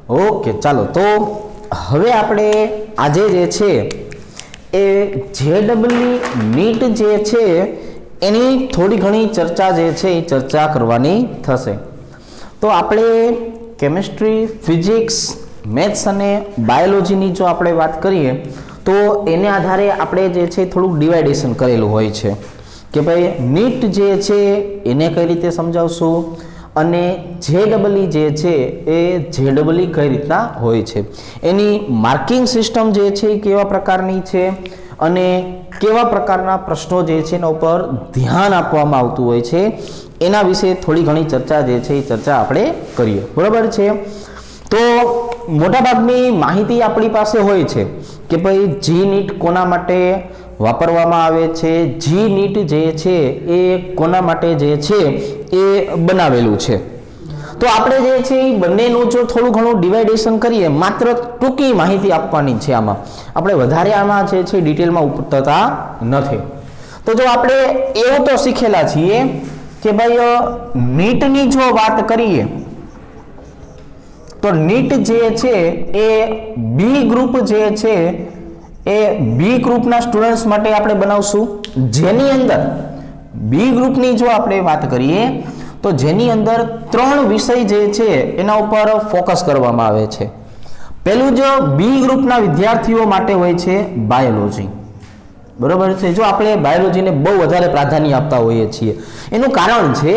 Okay, ચાલો તો હવે આપણે આજે જે છે એ જેડબલની નીટ જે છે એની થોડી ઘણી ચર્ચા જે છે એ ચર્ચા કરવાની થશે. તો આપણે કેમિસ્ટ્રી, ફિઝિક્સ, મેથ્સ અને બાયોલોજીની જો આપણે વાત કરીએ તો એને આધારે આપણે જે છે થોડુંક ડિવાઇડેશન કરેલું હોય છે કે ભાઈ નીટ જે છે એને કઈ રીતે સમજાવશું અને જેડબલઈ જે છે એ જેડબલઈ કઈ રીતના હોય છે, એની માર્કિંગ સિસ્ટમ જે છે એ કેવા પ્રકારની છે અને કેવા પ્રકારના પ્રશ્નો જે છે એના ઉપર ધ્યાન આપવામાં આવતું હોય છે, એના વિશે થોડી ઘણી ચર્ચા જે છે એ ચર્ચા આપણે કરીએ. બરાબર છે. તો મોટાભાગની માહિતી આપણી પાસે હોય છે કે ભાઈ જી નીટ કોના માટે વાપરવામાં આવે છે, જી નીટ જે છે એ કોના માટે જે છે એ બનાવેલું છે. તો આપણે જે છે એ બંનેનું જો થોડું ઘણું ડિવાઇડેશન કરીએ, માત્ર ટૂંકી માહિતી આપવાની છે, આમાં આપણે વધારે આમાં જે છે ડિટેલમાં ઉતરતા નથી. તો જો આપણે એવું તો શીખેલા છીએ કે ભાઈ નીટની જો વાત કરીએ તો નીટ જે છે એ બી ગ્રુપ જે છે એ બી ગ્રુપના સ્ટુડન્ટ્સ માટે આપણે બનાવશું, જેની અંદર બી ગ્રુપની જો આપણે વાત કરીએ તો જેની અંદર 3 વિષય જે છે એના ઉપર ફોકસ કરવામાં આવે છે. પહેલું જો બી ગ્રુપના વિદ્યાર્થીઓ માટે હોય છે બાયોલોજી. બરોબર છે. જો આપણે બાયોલોજીને બહુ વધારે પ્રાધાન્ય આપતા હોઈએ છીએ, એનું કારણ છે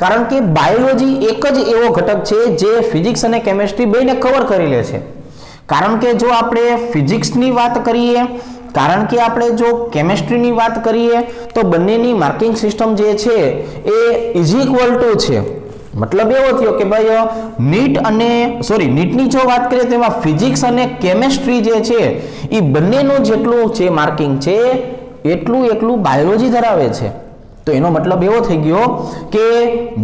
કારણ કે બાયોલોજી એક જ એવો ઘટક છે જે ફિઝિક્સ અને કેમિસ્ટ્રી બેને કવર કરી લે છે. કારણ કે જો આપણે ફિઝિક્સની વાત કરીએ, કારણ કે આપણે જો કેમિસ્ટ્રીની વાત કરીએ તો બંનેની માર્કિંગ સિસ્ટમ જે છે એ ઇઝ ઇક્વલ ટુ છે. મતલબ એવો થયો કે ભાઈ નીટની જો વાત કરીએ તો એમાં ફિઝિક્સ અને કેમિસ્ટ્રી જે છે એ બંનેનું જેટલું છે માર્કિંગ છે એટલું બાયોલોજી ધરાવે છે. તો એનો મતલબ એવો થઈ ગયો કે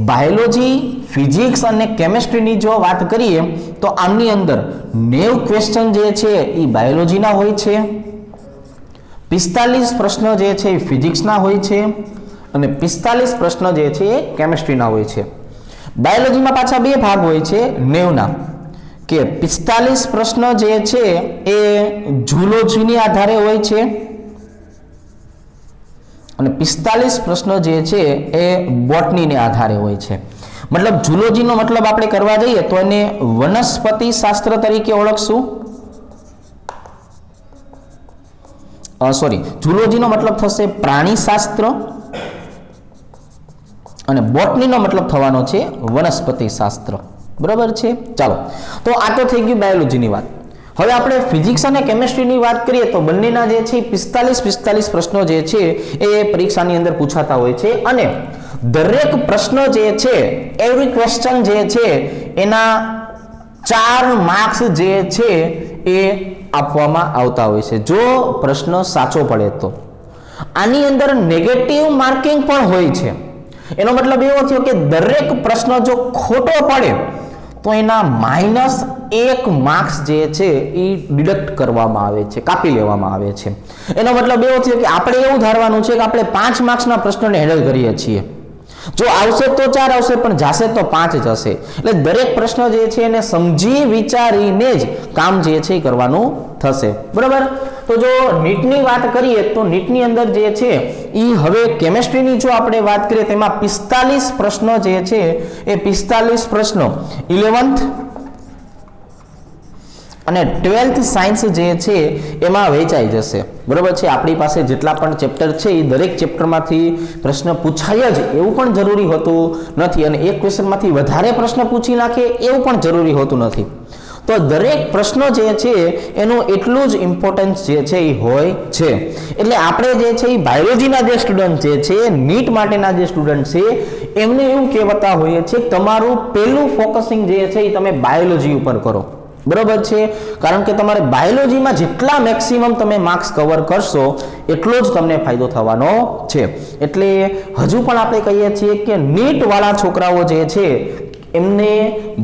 બાયોલોજી, ફિઝિક્સ અને કેમિસ્ટ્રીની જો વાત કરીએ તો આમની અંદર 90 ક્વેશ્ચન જે છે એ બાયોલોજીના હોય છે, 45 પ્રશ્ન જે છે એ ફિઝિક્સના હોય છે અને 45 પ્રશ્ન જે છે એ કેમિસ્ટ્રીના હોય છે. બાયોલોજીમાં પાછા 2 ભાગ હોય છે 90ના, કે 45 પ્રશ્ન જે છે એ ઝૂલોજીની આધારે હોય છે અને 45 પ્રશ્નો જે છે એ બોટનીને આધારે હોય છે. મતલબ ઝૂલોજીનો મતલબ આપણે કરવા જઈએ તો એને વનસ્પતિ શાસ્ત્ર તરીકે ઓળખશું. ઝૂલોજીનો મતલબ થશે પ્રાણીશાસ્ત્ર અને બોટનીનો મતલબ થવાનો છે વનસ્પતિ શાસ્ત્ર. બરાબર છે. ચાલો, તો આ તો થઈ ગયું બાયોલોજીની વાત. હવે આપણે ફિઝિક્સ અને કેમિસ્ટ્રીની વાત કરીએ તો બંનેના જે છે 45 પ્રશ્નો જે છે એ પરીક્ષાની અંદર પૂછાતા હોય છે અને દરેક પ્રશ્ન જે છે, એવરી ક્વેશ્ચન જે છે એના 4 માર્ક્સ જે છે એ આપવામાં આવતા હોય છે જો પ્રશ્ન સાચો પડે તો. આની અંદર નેગેટિવ માર્કિંગ પણ હોય છે. એનો મતલબ એવો થયો કે દરેક પ્રશ્ન જો ખોટો પડે તો એના -1 માર્ક્સ જે છે એ ડિડક્ટ કરવામાં આવે છે, કાપી લેવામાં આવે છે. એનો મતલબ એવો થયો કે આપણે એવું ધારવાનું છે કે આપણે 5 માર્ક્સના પ્રશ્નોને હેન્ડલ કરીએ છીએ. જો આવશે તો 4 આવશે, પણ જાશે તો 5 જ હશે. એટલે દરેક પ્રશ્ન જે છે એને સમજી વિચારીને જ કામ જે છે એ કરવાનું થશે. બરાબર. તો જો નીટની વાત કરીએ તો નીટની અંદર જે છે એ હવે કેમિસ્ટ્રીની જો આપણે વાત કરીએ તેમાં 45 પ્રશ્નો જે છે એ 45 પ્રશ્નો 11th અને 12th સાયન્સ જે છે એમાં વહેંચાઈ જશે. બરોબર છે. આપણી પાસે જેટલા પણ ચેપ્ટર છે એ દરેક ચેપ્ટરમાંથી પ્રશ્ન પૂછાય જ એવું પણ જરૂરી હોતું નથી અને એક ક્વેશ્ચનમાંથી વધારે પ્રશ્ન પૂછી નાખે એવું પણ જરૂરી હોતું નથી. તો દરેક પ્રશ્નો જે છે એનું એટલું જ ઇમ્પોર્ટન્સ જે છે એ હોય છે. એટલે આપણે જે છે એ બાયોલોજીના જે સ્ટુડન્ટ જે છે, નીટ માટેના જે સ્ટુડન્ટ છે એમને એવું કહેવાતા હોઈએ છે કે તમારું પહેલું ફોકસિંગ જે છે એ તમે બાયોલોજી ઉપર કરો. બરોબર છે. કારણ કે તમારે બાયોલોજીમાં જેટલા મેક્સિમમ તમે માર્ક્સ કવર કરશો એટલો જ તમને ફાયદો થવાનો છે. એટલે હજુ પણ આપણે કહીએ છીએ કે નીટ વાળા છોકરાઓ જે છે એમને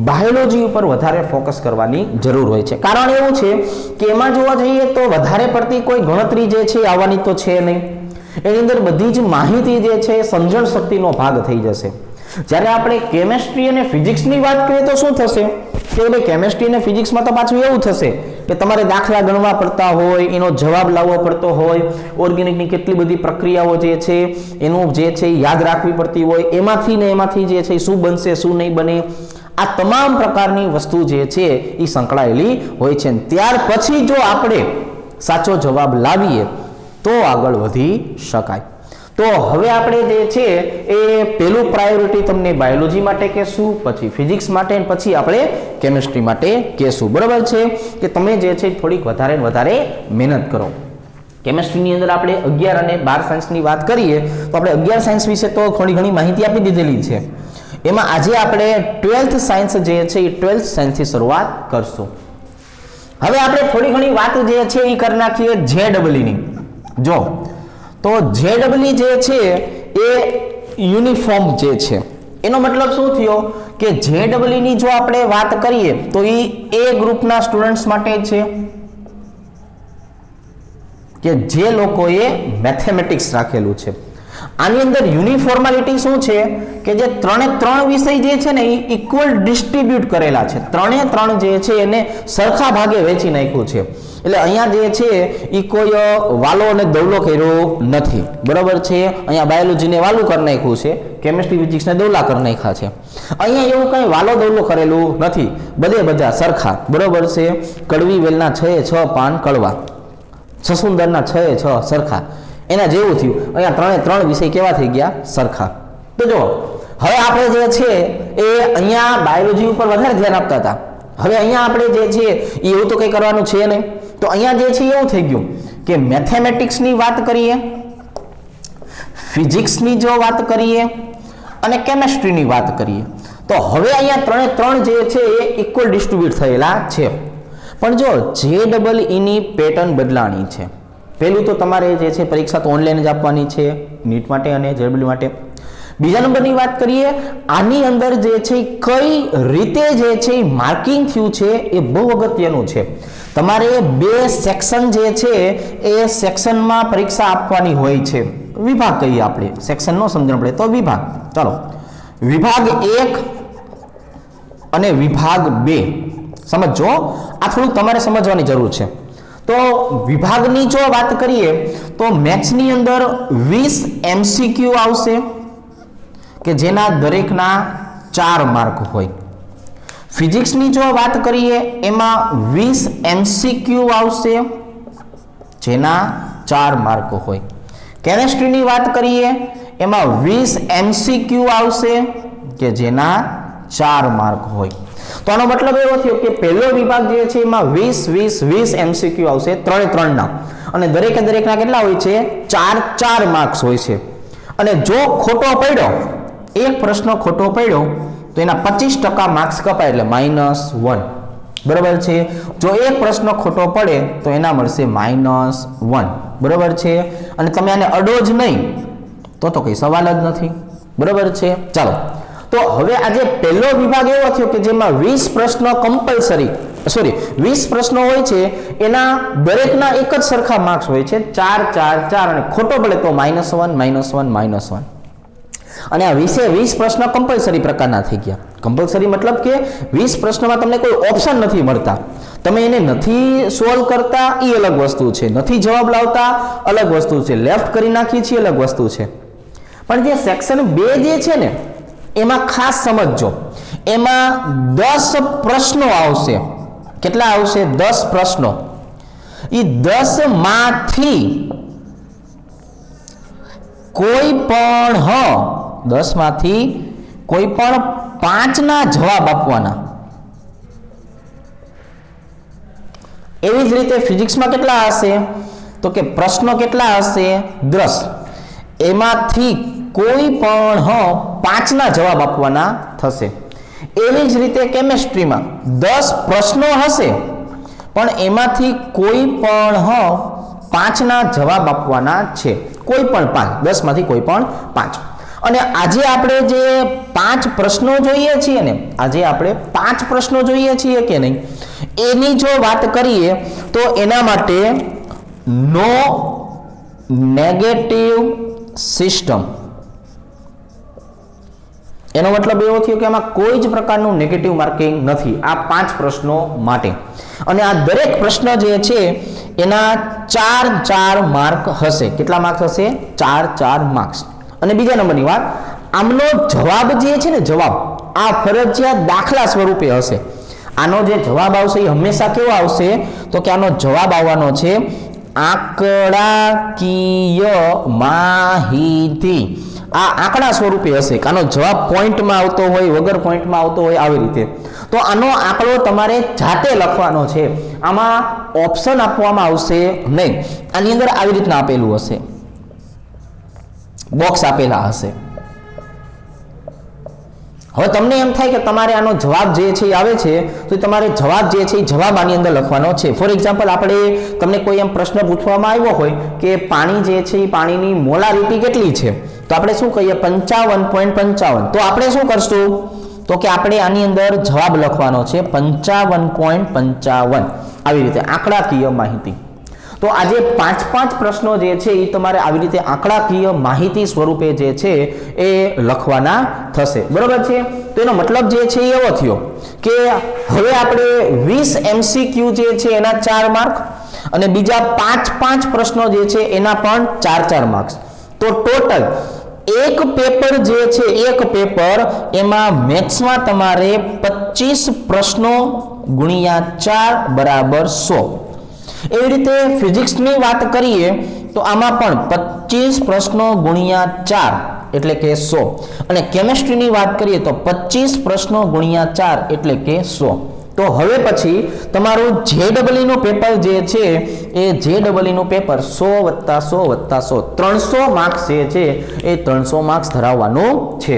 બાયોલોજી ઉપર વધારે ફોકસ કરવાની જરૂર હોય છે. કારણ એવું છે કે એમાં જોવા જઈએ તો વધારે પડતી કોઈ ગણતરી જે છે આવવાની તો છે નહીં. એની અંદર બધી જ માહિતી જે છે સમજણ શક્તિનો ભાગ થઈ જશે. જ્યારે આપણે કેમેસ્ટ્રી અને ફિઝિક્સની વાત કરીએ તો શું થશે કે ભાઈ કેમેસ્ટ્રી અને ફિઝિક્સમાં તો પાછું એવું થશે કે તમારે દાખલા ગણવા પડતા હોય, એનો જવાબ લાવવો પડતો હોય, ઓર્ગેનિકની કેટલી બધી પ્રક્રિયાઓ જે છે એનું જે છે યાદ રાખવી પડતી હોય, એમાંથી જે છે શું બનશે શું નહીં બને, આ તમામ પ્રકારની વસ્તુ જે છે એ સંકળાયેલી હોય છે. ત્યાર પછી જો આપણે સાચો જવાબ લાવીએ તો આગળ વધી શકાય. તો હવે આપણે જે છે એ પહેલું પ્રાયોરિટી તમને બાયોલોજી માટે કહેશું, પછી ફિઝિક્સ માટે, પછી આપણે કેમિસ્ટ્રી માટે કહેશું. બરાબર છે કે તમે જે છે થોડીક વધારે ને વધારે મહેનત કરો. કેમિસ્ટ્રીની અંદર આપણે 11 અને 12 સાયન્સની વાત કરીએ તો આપણે 11 સાયન્સ વિશે તો થોડી ઘણી માહિતી આપી દીધેલી છે. એમાં આજે આપણે 12th સાયન્સ જે છે એ 12th સાયન્સથી શરૂઆત કરશું. હવે આપણે થોડી ઘણી વાત જે છે એ કરી નાખીએ JEE. જો તો JEE જે છે એ યુનિફોર્મ જે છે એનો મતલબ શું થયો કે JEE ની જો આપણે વાત કરીએ તો એ ગ્રુપના સ્ટુડન્ટ્સ માટે છે કે જે લોકોએ મેથેમેટિક્સ રાખેલું છે. આની અંદર યુનિફોર્માલિટી શું છે કે જે 3 વિષય જે છે ને એ ઇક્વલ ડિસ્ટ્રીબ્યુટ કરેલા છે. 3 જે છે એને સરખા ભાગે વેચી નાખ્યું છે. એટલે અહીંયા જે છે એ કોઈ વાલો અને દવલો કર્યો નથી. બરાબર છે, અહીંયા બાયોલોજીને વાલું કરી નાખ્યું છે, કેમિસ્ટ્રી ફિઝિક્સને દવલા કરી નાખ્યા છે. અહીંયા એવું કંઈ વાલો દવલો કરેલું નથી, બધા સરખા. બરાબર છે, કડવી વેલના 6 પાન કડવા, સસુંદરના 6 સરખા, એના જેવું થયું. અહીંયા 3 વિષય કેવા થઈ ગયા? સરખા. તો જો હવે આપણે જે છે એ અહીંયા બાયોલોજી ઉપર વધારે ધ્યાન આપતા હતા. હવે અહીંયા આપણે જે છે એ એવું તો કંઈ કરવાનું છે નહીં. તો અહીંયા જે છે એવું થઈ ગયું કે મેથેમેટિક્સની વાત કરીએ, ફિઝિક્સની જો વાત કરીએ અને કેમેસ્ટ્રીની વાત કરીએ તો હવે અહીંયા 3 જે છે એ ઇક્વલ ડિસ્ટ્રીબ્યુટ થયેલા છે. પણ જો JEE ની પેટર્ન બદલાણી છે. પહેલું તો તમારે જે છે પરીક્ષા તો ઓનલાઈન જ આપવાની છે નીટ માટે અને JEE માટે. બીજા નંબરની વાત કરીએ, આની અંદર જે છે કઈ રીતે જે છે માર્કિંગ થયું છે એ બહુ અગત્યનું છે. તમારે 2 સેક્શન જે છે એ સેક્શનમાં પરીક્ષા આપવાની હોય છે. વિભાગ કહીએ આપણે, સેક્શન નો સમજણ પડે તો વિભાગ. ચાલો, વિભાગ 1 અને વિભાગ 2 સમજો. આ થોડું તમારે સમજવાની જરૂર છે. તો વિભાગની જો વાત કરીએ તો મેથ્સની અંદર 20 MCQ આવશે કે જેના દરેકના 4 માર્ક હોય. ફિઝિક્સની જો વાત કરીએ એમાં 20 MCQ આવશે જેના 4 માર્ક હોય. કેમેસ્ટ્રીની વાત કરીએ એમાં 20 MCQ આવશે કે જેના 4 માર્ક હોય. તો આનો મતલબ એવો થયો કે પહેલો વિભાગ જે છે એમાં 20 MCQ આવશે 3 ના, અને દરેકના કેટલા હોય છે? 4 માર્ક્સ હોય છે. અને જો ખોટો પડ્યો, એક પ્રશ્ન ખોટો પડ્યો તો એના 25% માર્ક્સ કપાય એટલે -1. બરાબર છે. જો એક પ્રશ્ન ખોટો પડે તો એના મળશે -1. બરાબર છે. અને તમે આને અડો જ નહીં તો કઈ સવાલ જ નથી. બરાબર છે. ચાલો, તો હવે આજે પહેલો વિભાગ એવો થયો કે જેમાં 20 પ્રશ્નો કમ્પલસરી 20 પ્રશ્નો હોય છે, એના દરેકના એક જ સરખા માર્ક્સ હોય છે, 4 અને ખોટો પડે તો -1. અને આ 20 પ્રશ્નો કમ્પલસરી પ્રકારના થઈ ગયા. કમ્પલસરી મતલબ કે 20 પ્રશ્નોમાં તમને કોઈ ઓપ્શન નથી મળતા, તમે એને નથી સોલ્વ કરતા એ અલગ વસ્તુ છે, નથી જવાબ લાવતા અલગ વસ્તુ છે, લેફ્ટ કરી નાખી છે અલગ વસ્તુ છે. પણ જે સેક્શન 2 જે છે ને એમાં ખાસ સમજજો, એમાં 10 પ્રશ્નો આવશે. કેટલા આવશે? 10 પ્રશ્નો. એ 10 માંથી કોઈ પણ 10 માંથી કોઈ પણ 5 ના જવાબ આપવાના. એવી જ રીતે ફિઝિક્સમાં કેટલા હશે તો કે પ્રશ્નો કેટલા હશે? 10. એમાંથી કોઈ પણ 5 ના જવાબ આપવાના થશે. એવી જ રીતે કેમેસ્ટ્રીમાં 10 પ્રશ્નો હશે પણ એમાંથી કોઈ પણ 5 ના જવાબ આપવાના છે. કોઈ પણ 5, 10 માંથી કોઈ પણ 5. અને આજે આપણે જે 5 પ્રશ્નો જોઈએ છીએ ને, આજે આપણે 5 પ્રશ્નો જોઈએ છીએ કે નહીં, એની જો વાત કરીએ તો એના માટે નો નેગેટિવ સિસ્ટમ એનો મતલબ એવો થયો કે આમાં કોઈ જ પ્રકારનું નેગેટિવ માર્કિંગ નથી આ 5 પ્રશ્નો માટે, અને આ દરેક પ્રશ્ન જે છે એના 4 માર્ક હશે. કેટલા માર્ક હશે? 4 માર્ક્સ. અને બીજા નંબરની વાત, આમનો જવાબ જે છે ને, જવાબ આ ફરજિયાત દાખલા સ્વરૂપે હશે. આનો જે જવાબ આવશે એ હંમેશા કેવો આવશે? તો કે આનો જવાબ આવવાનો છે આંકડાકીય માહિતી. આ આંકડા સ્વરૂપે હશે. આનો જવાબ પોઈન્ટમાં આવતો હોય, વગર પોઈન્ટમાં આવતો હોય, આવી રીતે. તો આનો આંકડો તમારે જાતે લખવાનો છે. આમાં ઓપ્શન આપવામાં આવશે નહીં. આની અંદર આવી રીતના આપેલું હશે, બોક્સ આપેલા હશે. હવે તમને એમ થાય કે તમારે આનો જવાબ જે છે એ આવે છે, તો તમારે જવાબ જે છે એ જવાબ આની અંદર લખવાનો છે. ફોર એક્ઝામ્પલ, આપણે તમને કોઈ એમ પ્રશ્ન પૂછવામાં આવ્યો હોય કે પાણી જે છે એ પાણીની મોલારિટી કેટલી છે, તો આપણે શું કહીએ? 55.55. તો આપણે શું કરશું? તો કે આપણે આની અંદર જવાબ લખવાનો છે 55.55. આવી રીતે આંકડાકીય માહિતી. તો આજે 5 પ્રશ્નો જે છે એ તમારે આવી રીતે આંકડાકીય માહિતી સ્વરૂપે જે છે એ લખવાના થશે. બરોબર છે? તો એનો મતલબ જે છે એ એવો થયો કે હવે આપણે 20 MCQ જે છે એના 4 માર્ક અને બીજા 5 પ્રશ્નો જે છે એના પણ 4 માર્ક્સ. તો ટોટલ એક પેપર જે છે, એક પેપર એમાં મેથ્સમાં તમારે 25 પ્રશ્નો ગુણ્યા 4 બરાબર 100. એવી રીતે ફિઝિક્સની વાત કરીએ તો આમાં પણ 25 પ્રશ્નો ગુણ્યા 4 એટલે કે 100, અને કેમેસ્ટ્રીની વાત કરીએ તો 25 પ્રશ્નો ગુણ્યા 4 એટલે કે 100. તો હવે પછી તમારું JEE નું પેપર જે છે એ JEE નું પેપર 100 + 100 + 100 300 માર્ક્સ જે છે એ 300 માર્ક્સ ધરાવવાનું છે.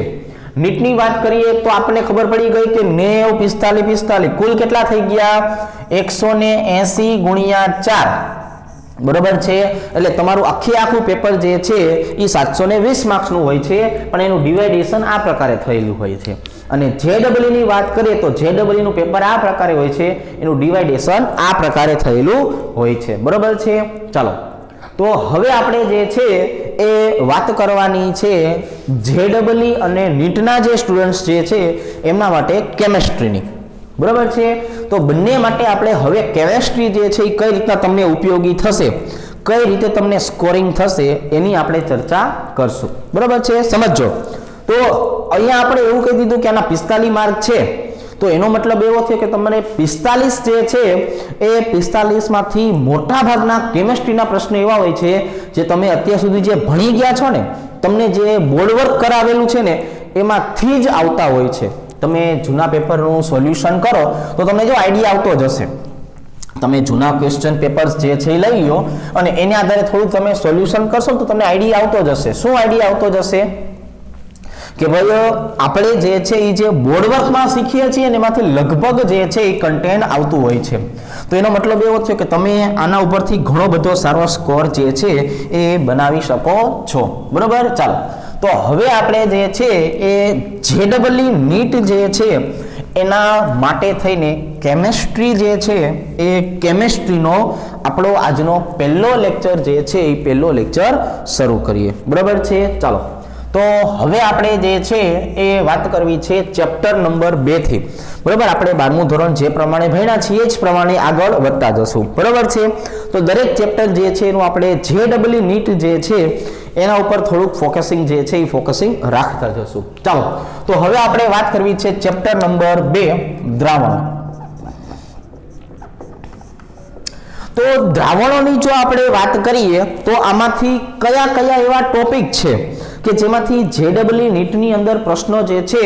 નીટની વાત કરીએ તો આપણને ખબર પડી ગઈ કે 90 45 કુલ કેટલા થઈ ગયા? 180 ગુણ્યા 4. બરોબર છે? એટલે તમારું આખું પેપર જે છે એ 720 માર્ક્સનું હોય છે, પણ એનું ડિવાઇડેશન આ પ્રકારે થયેલું હોય છે. અને JEE ની વાત કરીએ તો JEE નું પેપર આ પ્રકારે હોય છે, એનું ડિવાઇડેશન આ પ્રકારે થયેલું હોય છે. બરોબર છે? ચાલો, તો હવે આપણે જે છે એ વાત કરવાની છે JEE અને નીટના જે સ્ટુડન્ટ્સ જે છે એમના માટે કેમેસ્ટ્રીની. બરાબર છે? તો બંને માટે આપણે હવે કેમેસ્ટ્રી જે છે એ કઈ રીતના તમને ઉપયોગી થશે, કઈ રીતે તમને સ્કોરિંગ થશે, એની આપણે ચર્ચા કરશું. બરાબર છે? સમજો. તો અહીંયા આપણે એવું કહી દીધું કે આના 45 માર્ક છે, તો એનો મતલબ એવો થયો કે તમારે 45 જે છે એ 45 માંથી મોટા ભાગના કેમેસ્ટ્રીના પ્રશ્નો એવા હોય છે જે તમે અત્યાર સુધી જે ભણી ગયા છો ને, તમને જે બોર્ડ વર્ક કરાવેલું છે ને એમાંથી જ આવતા હોય છે. તમે જૂના પેપરનું સોલ્યુશન કરો તો તમને જો આઈડિયા આવતો જ હશે. તમે જૂના ક્વેશ્ચન પેપર્સ જે છે એ લઈ લો અને એના આધારે થોડું તમે સોલ્યુશન કરશો તો તમને આઈડિયા આવતો જ હશે. શું આઈડિયા આવતો જ હશે? કે ભાઈ આપણે જે છે એ જે બોર્ડ વર્કમાં શીખીએ છીએ ને એમાંથી લગભગ જે છે એ કન્ટેન્ટ આવતું હોય છે. તો એનો મતલબ એવો છે કે તમે આના ઉપરથી ઘણો બધો સારો સ્કોર જે છે એ બનાવી શકો છો. બરોબર? ચાલો, તો હવે આપણે જે છે એ JEE નીટ જે છે એના માટે થઈને કેમેસ્ટ્રી જે છે એ કેમેસ્ટ્રીનો આપણો આજનો પહેલો લેક્ચર જે છે એ પહેલો લેક્ચર શરૂ કરીએ. બરાબર છે? ચાલો, તો હવે આપણે જે છે એ વાત કરવી છે ચેપ્ટર નંબર 2 થી. બરાબર? આપણે 12મું ધોરણ જે પ્રમાણે ભણ્યા છીએ એ જ પ્રમાણે આગળ વધતા જશું. બરાબર છે? તો દરેક ચેપ્ટર જે છે એનું આપણે JEE નીટ જે છે એના ઉપર થોડુંક ફોકસિંગ જે છે એ ફોકસિંગ રાખતા જશું. ચાલો, તો હવે આપણે વાત કરવી છે ચેપ્ટર નંબર 2 દ્રાવણો. તો દ્રાવણોની જો આપણે વાત કરીએ તો આમાંથી કયા એવા ટોપિક છે કે જેમાંથી JEE નીટની અંદર પ્રશ્નો જે છે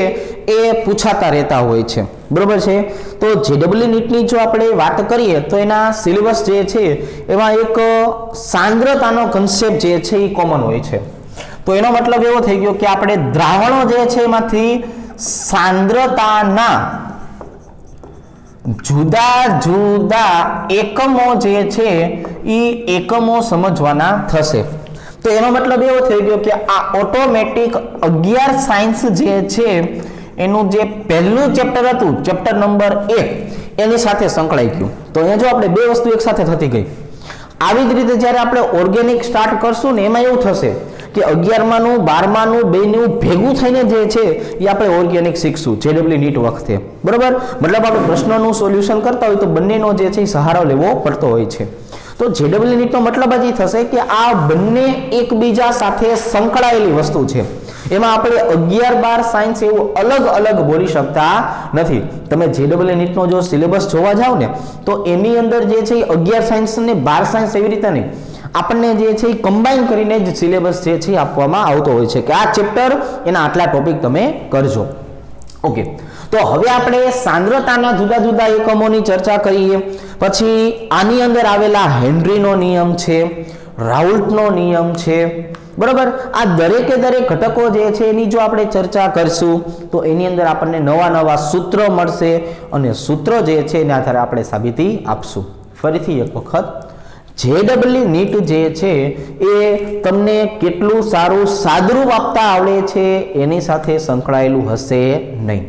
એ પૂછાતા રહેતા હોય છે. બરોબર છે? તો JEE નીટની જો આપણે વાત કરીએ તો એના સિલેબસ જે છે એમાં એક સાંદ્રતાનો કન્સેપ્ટ જે છે એ કોમન હોય છે. તો એનો મતલબ એવો થઈ ગયો કે આપણે દ્રાવણો જે છે એમાંથી સાંદ્રતાના જુદા જુદા એકમો જે છે એ એકમો સમજવાના થશે. તો એનો મતલબ એવો થઈ ગયો કે આ ઓટોમેટિક 11 સાયન્સ જે છે એનું જે પહેલું ચેપ્ટર હતું, ચેપ્ટર નંબર 1, એની સાથે સંકળાઈ ગયું. તો અહીંયા જો આપણે બે વસ્તુ એક સાથે થતી ગઈ. આવી જ રીતે જ્યારે આપણે ઓર્ગેનિક સ્ટાર્ટ કરશું ને એમાં એવું થશે કે 11માનું 12માનું બેનું ભેગું થઈને જે છે એ આપણે ઓર્ગેનિક શીખશું જેડબલ્યુ નીટ વખતે, બરાબર. મતલબ આપણે પ્રશ્નોનું સોલ્યુશન કરતા હોય તો બંનેનો જે છે એ સહારો લેવો પડતો હોય છે. તો જેડબલ્યુ નીટનો મતલબ જ એ થશે કે આ બંને એકબીજા સાથે સંકળાયેલી વસ્તુ છે. એમાં આપણે 11-12 સાયન્સ એવું અલગ અલગ બોલી શકતા નથી. તમે જેડબલ્યુ નીટનો જો સિલેબસ જોવા જાવ ને તો એની અંદર જે છે 11 સાયન્સ અને 12 સાયન્સ એવી રીતે નહીં, આપણને જે છે એ કમ્બાઈન કરીને જ સિલેબસ જે છે આપવામાં આવતો હોય છે કે આ ચેપ્ટર એના આટલા ટોપિક તમે કરજો. ઓકે, તો હવે આપણે સાંદ્રતાના જુદા જુદા એકમોની ચર્ચા કરીએ. પછી આની અંદર આવેલા હેનરીનો નિયમ છે, રાઉલ્ટનો નિયમ છે, બરાબર. આ દરેકે દરેક ઘટકો જે છે એની જો આપણે ચર્ચા કરશું તો એની અંદર આપણને નવા નવા સૂત્ર મળશે અને સૂત્ર જે છે એના આધારે આપણે સાબિતી આપશું. ફરીથી એક વખત, જેડબલ્યુ નીટ જે છે એ તમને કેટલું સારું સાદરૂપ આપતા આવડે છે એની સાથે સંકળાયેલું હશે નહીં.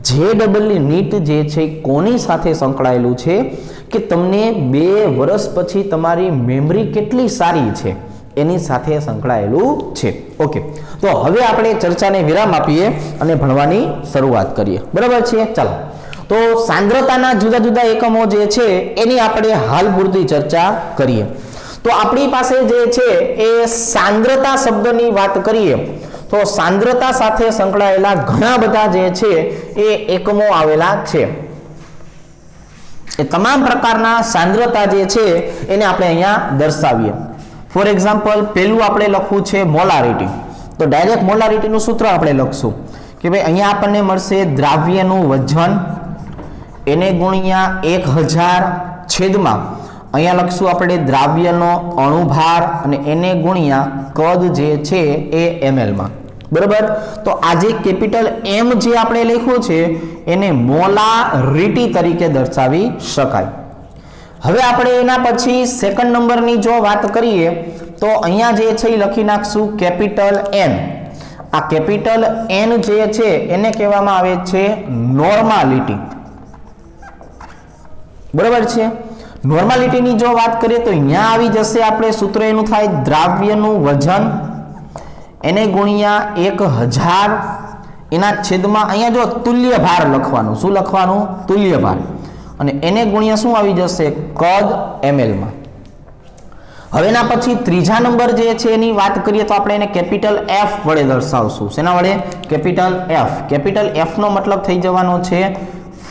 જેડબલ્યુ નીટ જે છે કોની સાથે સંકળાયેલું છે કે તમને 2 વર્ષ પછી તમારી મેમરી કેટલી સારી છે એની સાથે સંકળાયેલું છે. ઓકે, તો હવે આપણે ચર્ચાને વિરામ આપીએ અને ભણવાની શરૂઆત કરીએ, બરાબર છે. ચાલો, તો સાંદ્રતાના જુદા જુદા એકમો જે છે એની આપણે હાલ પૂરતી ચર્ચા કરીએ. તો આપણી પાસે જે છે એ સાંદ્રતા શબ્દની વાત કરીએ તો સાંદ્રતા સાથે સંકળાયેલા ઘણા બધા જે છે એ એકમો આવેલા છે. એ તમામ પ્રકારના સાંદ્રતા જે છે એને આપણે અહીંયા દર્શાવીએ. ફોર એક્ઝામ્પલ, પહેલું આપણે લખવું છે મોલારિટી. તો ડાયરેક્ટ મોલારિટીનું સૂત્ર આપણે લખશું કે ભાઈ અહીંયા આપણને મળશે દ્રાવ્યનું વજન એને ગુણ્યા 1000 છેદમાં અહીંયા લખશું આપણે દ્રાવ્યનો અણુભાર અને એને ગુણ્યા કદ જે છે એ ml માં, બરાબર. તો આ જે કેપિટલ M જે આપણે લખ્યું છે એને મોલારિટી તરીકે દર્શાવી શકાય. હવે આપણે એના પછી સેકન્ડ નંબરની જો વાત કરીએ તો અહીંયા જે છે એ લખી નાખશું કેપિટલ N. આ કેપિટલ N જે છે એને કહેવામાં આવે છે નોર્માલિટી, બરાબર છે. નોર્માલિટીની જો વાત કરીએ તો અહીંયા આવી જશે આપણે સૂત્ર એનું થાય દ્રાવ્યનું વજન એને ગુણ્યા 1000 એના છેદમાં અહીંયા જો તુલ્ય ભાર લખવાનું, શું લખવાનું? તુલ્ય ભાર, અને એને ગુણ્યા શું આવી જશે? કદ ml માં. હવે એના પછી ત્રીજા નંબર જે છે એની વાત કરીએ તો આપણે એને કેપિટલ F વડે દર્શાવશું. શેના વડે? Capital F. કેપિટલ F નો મતલબ થઈ જવાનો છે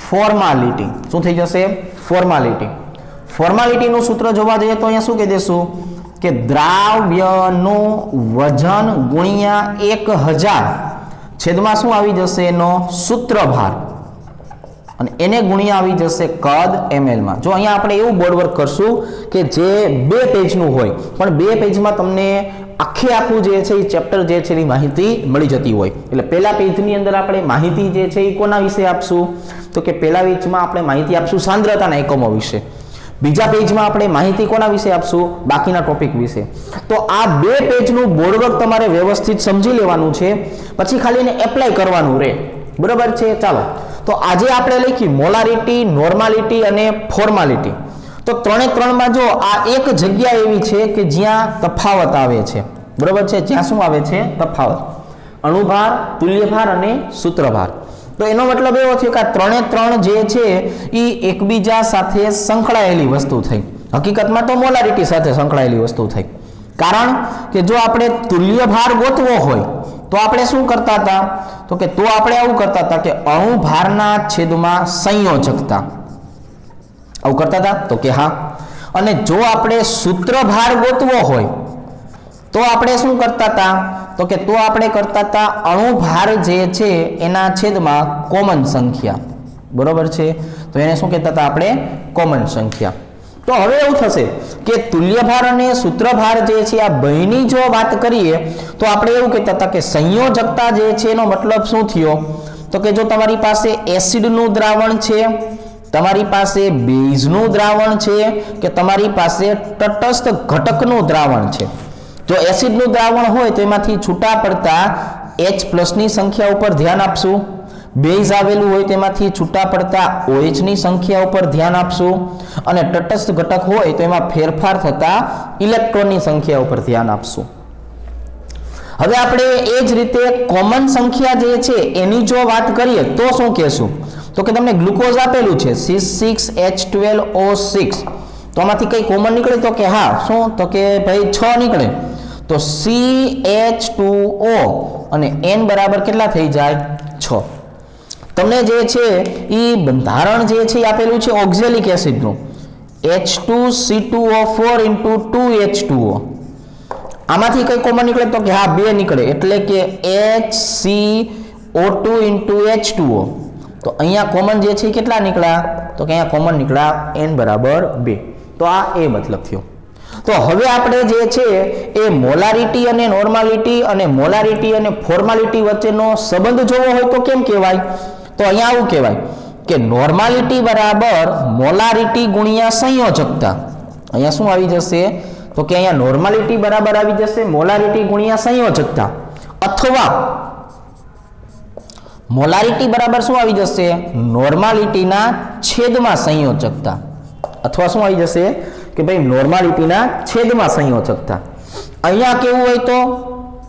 ફોર્માલિટી. શું થઈ જશે? ફોર્માલિટી. ફોર્માલિટીનું સૂત્ર જોવા જઈએ તો અહીંયા શું કહી દેશું કે દ્રાવ્યનું વજન ગુણ્યા 1000 છેદમાં શું આવી જશે? એનો સૂત્રભાર અને એને ગુણ્યા આવી જશે કદ ml માં. જો અહીંયા આપણે એવું બોર્ડ વર્ક કરશું કે જે 2 પેજનું હોય પણ 2 પેજમાં તમને આખે આખું જે છે એ ચેપ્ટર જે છે એની માહિતી મળી જતી હોય. એટલે પહેલા પેજની અંદર આપણે માહિતી જે છે એ કોના વિશે આપશું? તો કે પહેલા પેજમાં આપણે માહિતી આપશું સાંદ્રતાના એકમો વિશે. બીજા પેજમાં આપણે માહિતી કોના વિશે આપશું? બાકીના ટોપિક વિશે. તો આ 2 પેજનું બોર્ડ વર્ક તમારે વ્યવસ્થિત સમજી લેવાનું છે, પછી ખાલી એને એપ્લાય કરવાનું રહે, બરાબર છે. ચાલો, તો આજે આપણે લખી મોલારિટી, નોર્માલિટી અને ફોર્માલિટી. તો 3 જો આ એક જગ્યા એવી છે કે જ્યાં તફાવત આવે છે, બરાબર છે. જ્યાં શું આવે છે? તફાવત. અણુભાર, તુલ્યભાર અને સૂત્રભાર. તો એનો મતલબ એવો થયો કે આ 3 જે છે એ એકબીજા સાથે સંકળાયેલી વસ્તુ થઈ. હકીકતમાં તો મોલારિટી સાથે સંકળાયેલી વસ્તુ થઈ. કારણ કે જો આપણે તુલ્યભાર ગોતવો હોય તો આપણે શું કરતા હતા? તો આપણે આવું કરતા હતા કે અણુભારના છેદમાં સંયોજકતા. આવું કરતા હતા? તો કે હા. અને જો આપણે સૂત્રભાર ગોતવો હોય તો આપણે શું કરતા હતા? તો આપણે કરતા હતા અણુભાર જે છે એના છેદમાં કોમન સંખ્યા, બરોબર છે. તો એને શું કહેતા હતા આપણે? કોમન સંખ્યા. તો હવે એવું થશે કે તુલ્યભાર અને સૂત્રભાર જે છે આ બેની જો વાત કરીએ તો આપણે એવું કહેતા હતા કે સંયોજકતા જે છે એનો મતલબ શું થયો? તો કે જો તમારી પાસે એસિડનું દ્રાવણ છે, તમારી પાસે બેઝનું દ્રાવણ છે કે તમારી પાસે તટસ્થ ઘટકનું દ્રાવણ છે. જો એસિડનું દ્રાવણ હોય તો એમાંથી છૂટા પડતા H+ ની સંખ્યા ઉપર ધ્યાન આપશું. બેઝ આવેલું હોય તેમાંથી છૂટા પડતા OH ની સંખ્યા ઉપર ધ્યાન આપશું. અને તટસ્થ ઘટક હોય તો એમાં ફેરફાર થતા ઇલેક્ટ્રોનની સંખ્યા ઉપર ધ્યાન આપશું. હવે આપણે એ જ રીતે કોમન સંખ્યા જે છે એની જો વાત કરીએ તો શું કહેશું? તો કે તમને ગ્લુકોઝ આપેલું છે C6H12O6, તો આમાંથી કઈ કોમન નીકળે? તો કે હા, શું? તો કે ભાઈ 6 નીકળે. તો CH2O અને N બરાબર કેટલા થઈ જાય? 6. તમને જે છે એ બંધારણ જે છે એ આપેલું છે ઓક્ઝેલિક એસિડનું H2C2O4 * 2H2O. આમાંથી કઈ કોમન નીકળે? તો કે હા, 2 નીકળે, એટલે કે HCO2 * H2O. તો અહીંયા કોમન જે છે કેટલા નીકળ્યા? તો કે અહીંયા કોમન નીકળ્યા N બરાબર 2. તો આ એ મતલબ થયો. તો હવે આપણે જે છે એ મોલારિટી અને નોર્માલિટી અને મોલારિટી અને ફોર્માલિટી વચ્ચેનો સંબંધ જોવો હોય તો કેમ કહેવાય? તો અહીંયા આવું કહેવાય કે નોર્માલિટી બરાબર મોલારિટી ગુણ્યા સંયોજકતા. અહીંયા શું આવી જશે? તો કે અહીંયા નોર્માલિટી બરાબર આવી જશે મોલારિટી ગુણ્યા સંયોજકતા, અથવા મોલારિટી બરાબર શું આવી જશે? નોર્માલિટીના છેદમાં સંયોજકતા, અથવા શું આવી જશે કે ભાઈ નોર્માલિટીના છેદમાં સંયોજકતા. અહીંયા કેવું હોય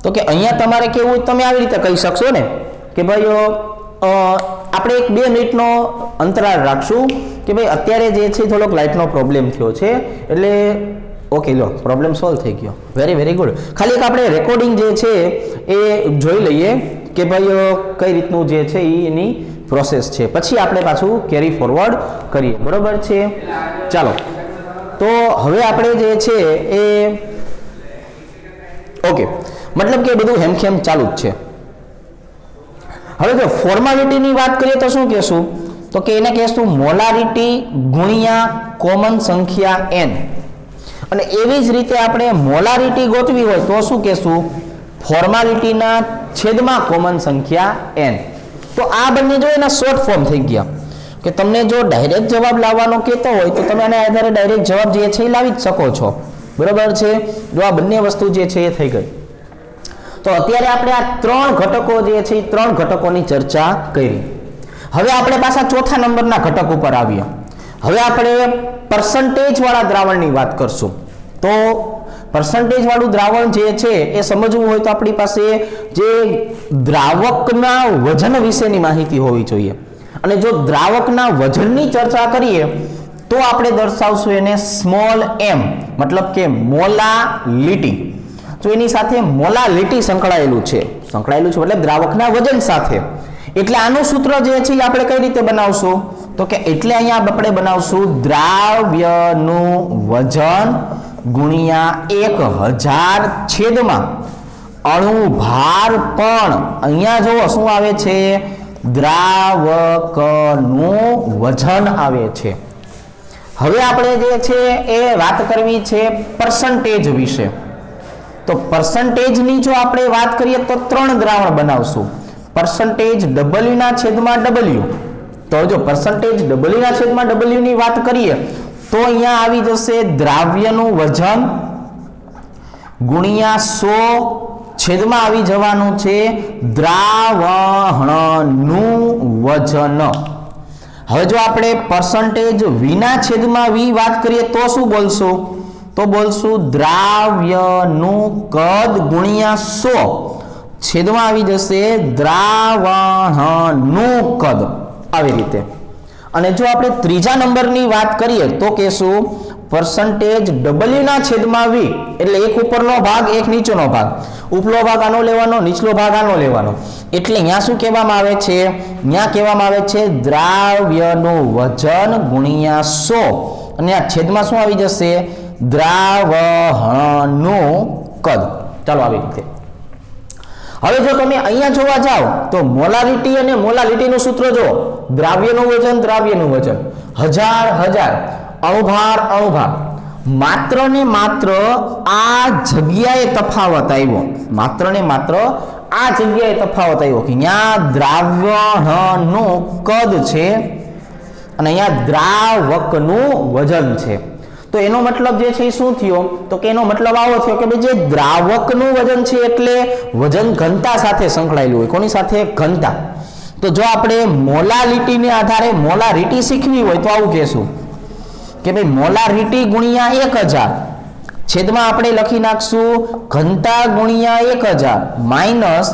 તો કે અહીંયા તમારે કેવું હોય તમે આવી રીતે કહી શકશો ને કે ભાઈ આપણે 2 મિનિટનો અંતરાળ રાખશું કે ભાઈ અત્યારે જે છે થોડોક લાઇટનો પ્રોબ્લેમ થયો છે, એટલે ઓકે, લો પ્રોબ્લેમ સોલ્વ થઈ ગયો. Very good. ખાલી એક આપણે રેકોર્ડિંગ જે છે એ જોઈ લઈએ કે ભાઈ કઈ રીતનું જે છે એની પ્રોસેસ છે, પછી આપણે પાછું કેરી ફોરવર્ડ કરીએ. બરોબર છે? ચાલો, તો હવે આપણે જે છે એ ઓકે, મતલબ કે બધું હેમખેમ ચાલુ જ છે. હવે જો ફોર્માલિટીની વાત કરીએ તો શું કહેશું? તો કે એને કહેશું મોલારિટી ગુણ્યા કોમન સંખ્યા n. અને એવી જ રીતે આપણે મોલારિટી ગોતવી હોય તો શું કહેશું? ફોર્માલિટીના છેદમાં કોમન સંખ્યા n. તો આ બંને જો એના શોર્ટ ફોર્મ થઈ ગયા કે તમને જો ડાયરેક્ટ જવાબ લાવવાનો કહેતો હોય તો તમે આના આધારે ડાયરેક્ટ જવાબ જે છે એ લાવી જ શકો છો. બરોબર છે? જો આ બંને વસ્તુ જે છે એ થઈ ગઈ. તો અત્યારે આપણે આ 3 ઘટકો જે છે એ 3 ઘટકોની ચર્ચા કરી. હવે આપણે પાછા ચોથા નંબરના ઘટક ઉપર આવીએ. હવે આપણે પર્સન્ટેજ વાળા દ્રાવણની વાત કરશું. તો પર્સન્ટેજ વાળું દ્રાવણ જે છે એ સમજવું હોય તો આપણી પાસે જે દ્રાવકના વજન વિશેની માહિતી હોવી જોઈએ. અને જો દ્રાવકના વજનની ચર્ચા કરીએ તો આપણે દર્શાવશું એને સ્મોલ m, મતલબ કે મોલાલિટી. તો એની સાથે મોલાલિટી સંકળાયેલું છે મતલબ દ્રાવકના વજન સાથે. એટલે આનું સૂત્ર જે છે એ આપણે કઈ રીતે બનાવશું? તો કે એટલે અહીંયા આપણે બનાવશું દ્રાવ્યનું વજન ગુણ્યા 1000 છેદમાં અણુ ભાર. પણ અહીંયા જો શું આવે છે? દ્રાવકનું વજન આવે છે. હવે આપણે જે છે એ વાત કરવી છે પર્સન્ટેજ વિશે. તો પર્સન્ટેજની જો આપણે વાત કરીએ તો 3 દ્રાવણ બનાવશું. પર્સન્ટેજ W ના છેદમાં W. તો જો પર્સન્ટેજ W ના છેદમાં W ની વાત કરીએ તો અહીંયા આવી જશે દ્રાવ્યનું વજન ગુણ્યા 100 છેદમાં આવી જવાનું છે દ્રાવણનું વજન. હવે જો આપણે પર્સન્ટેજ V ના છેદમાં V વાત કરીએ તો શું બોલશું? તો બોલશું દ્રાવ્યનું કદ ગુણ્યા 100 છેદમાં આવી જશે દ્રાવણનું કદ. આવી રીતે. અને જો આપણે ત્રીજા નંબરની વાત કરીએ તો કહેશું પર્સન્ટેજ W ના છેદમાં V, એટલે એક ઉપરનો ભાગ એક નીચેનો ભાગ. ઉપલો ભાગ આનો લેવાનો, નીચલો ભાગ આનો લેવાનો. એટલે અહીંયા શું કહેવામાં આવે છે? અહીંયા કહેવામાં આવે છે દ્રાવ્યનું વજન ગુણ્યા 100 અને આ છેદમાં શું આવી જશે? દ્રાવણનું કદ. ચાલો આવી રીતે. હવે જો તમે અહીંયા જોવા જાઓ તો મોલારિટી અને મોલાલિટીનું સૂત્ર જો દ્રાવ્યનું વજન 1000 અણુભાર માત્ર ને માત્ર આ જગ્યાએ તફાવત આવ્યો. માત્ર ને માત્ર આ જગ્યાએ તફાવત આવ્યો કે અહીંયા દ્રાવણનું કદ છે અને અહીંયા દ્રાવકનું વજન છે. તો એનો મતલબ જે છે એ શું થયો? તો કે એનો મતલબ આવો થયો કે ભાઈ જે દ્રાવકનું વજન છે એટલે વજન ઘનતા સાથે સંકળાયેલું હોય. કોની સાથે? ઘનતા. તો જો આપણે મોલાલિટીને આધારે મોલારિટી શીખવી હોય તો આવું કહેશું કે ભાઈ મોલારિટી ગુણ્યા 1000 છેદમાં આપણે લખી નાખશું ઘનતા ગુણ્યા 1000 માઇનસ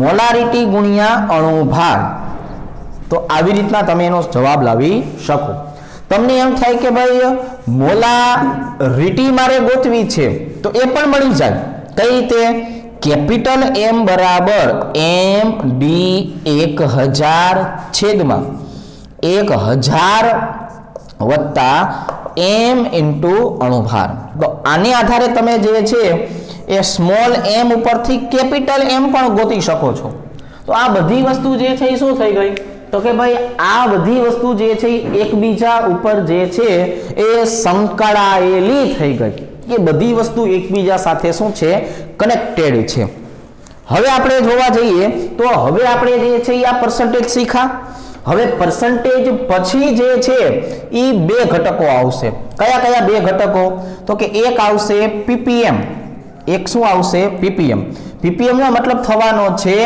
મોલારિટી ગુણ્યા અણુભાર. તો આવી રીતના તમે એનો જવાબ લાવી શકો. તમને એમ થાય કે ભાઈ મોલારિટી મારે ગોતવી છે તો એ પણ મળી જાય. કઈ રીતે? કેપિટલ M બરાબર MD 1000 છેદમાં 1000 વત્તા M ઇન્ટુ અણુભાર. તો આને આધારે તમે જે છે એ સ્મોલ m ઉપરથી કેપિટલ M પણ ગોતી શકો છો. તો આ બધી વસ્તુ જે છે એ શું થઈ ગઈ? તો કે ભાઈ આ બધી વસ્તુ જે છે એકબીજા ઉપર જે છે એ સંકળાયેલી થઈ ગઈ. એ બધી વસ્તુ એકબીજા સાથે શું છે? કનેક્ટેડ છે. હવે આપણે જોવા જઈએ તો હવે આપણે જે છે આ પર્સન્ટેજ શીખા. હવે પર્સન્ટેજ પછી જે છે એ બે ઘટકો આવશે. કયા કયા બે ઘટકો? તો કે એક આવશે ppm. એક શું આવશે? ppm. ppm નો મતલબ થવાનો છે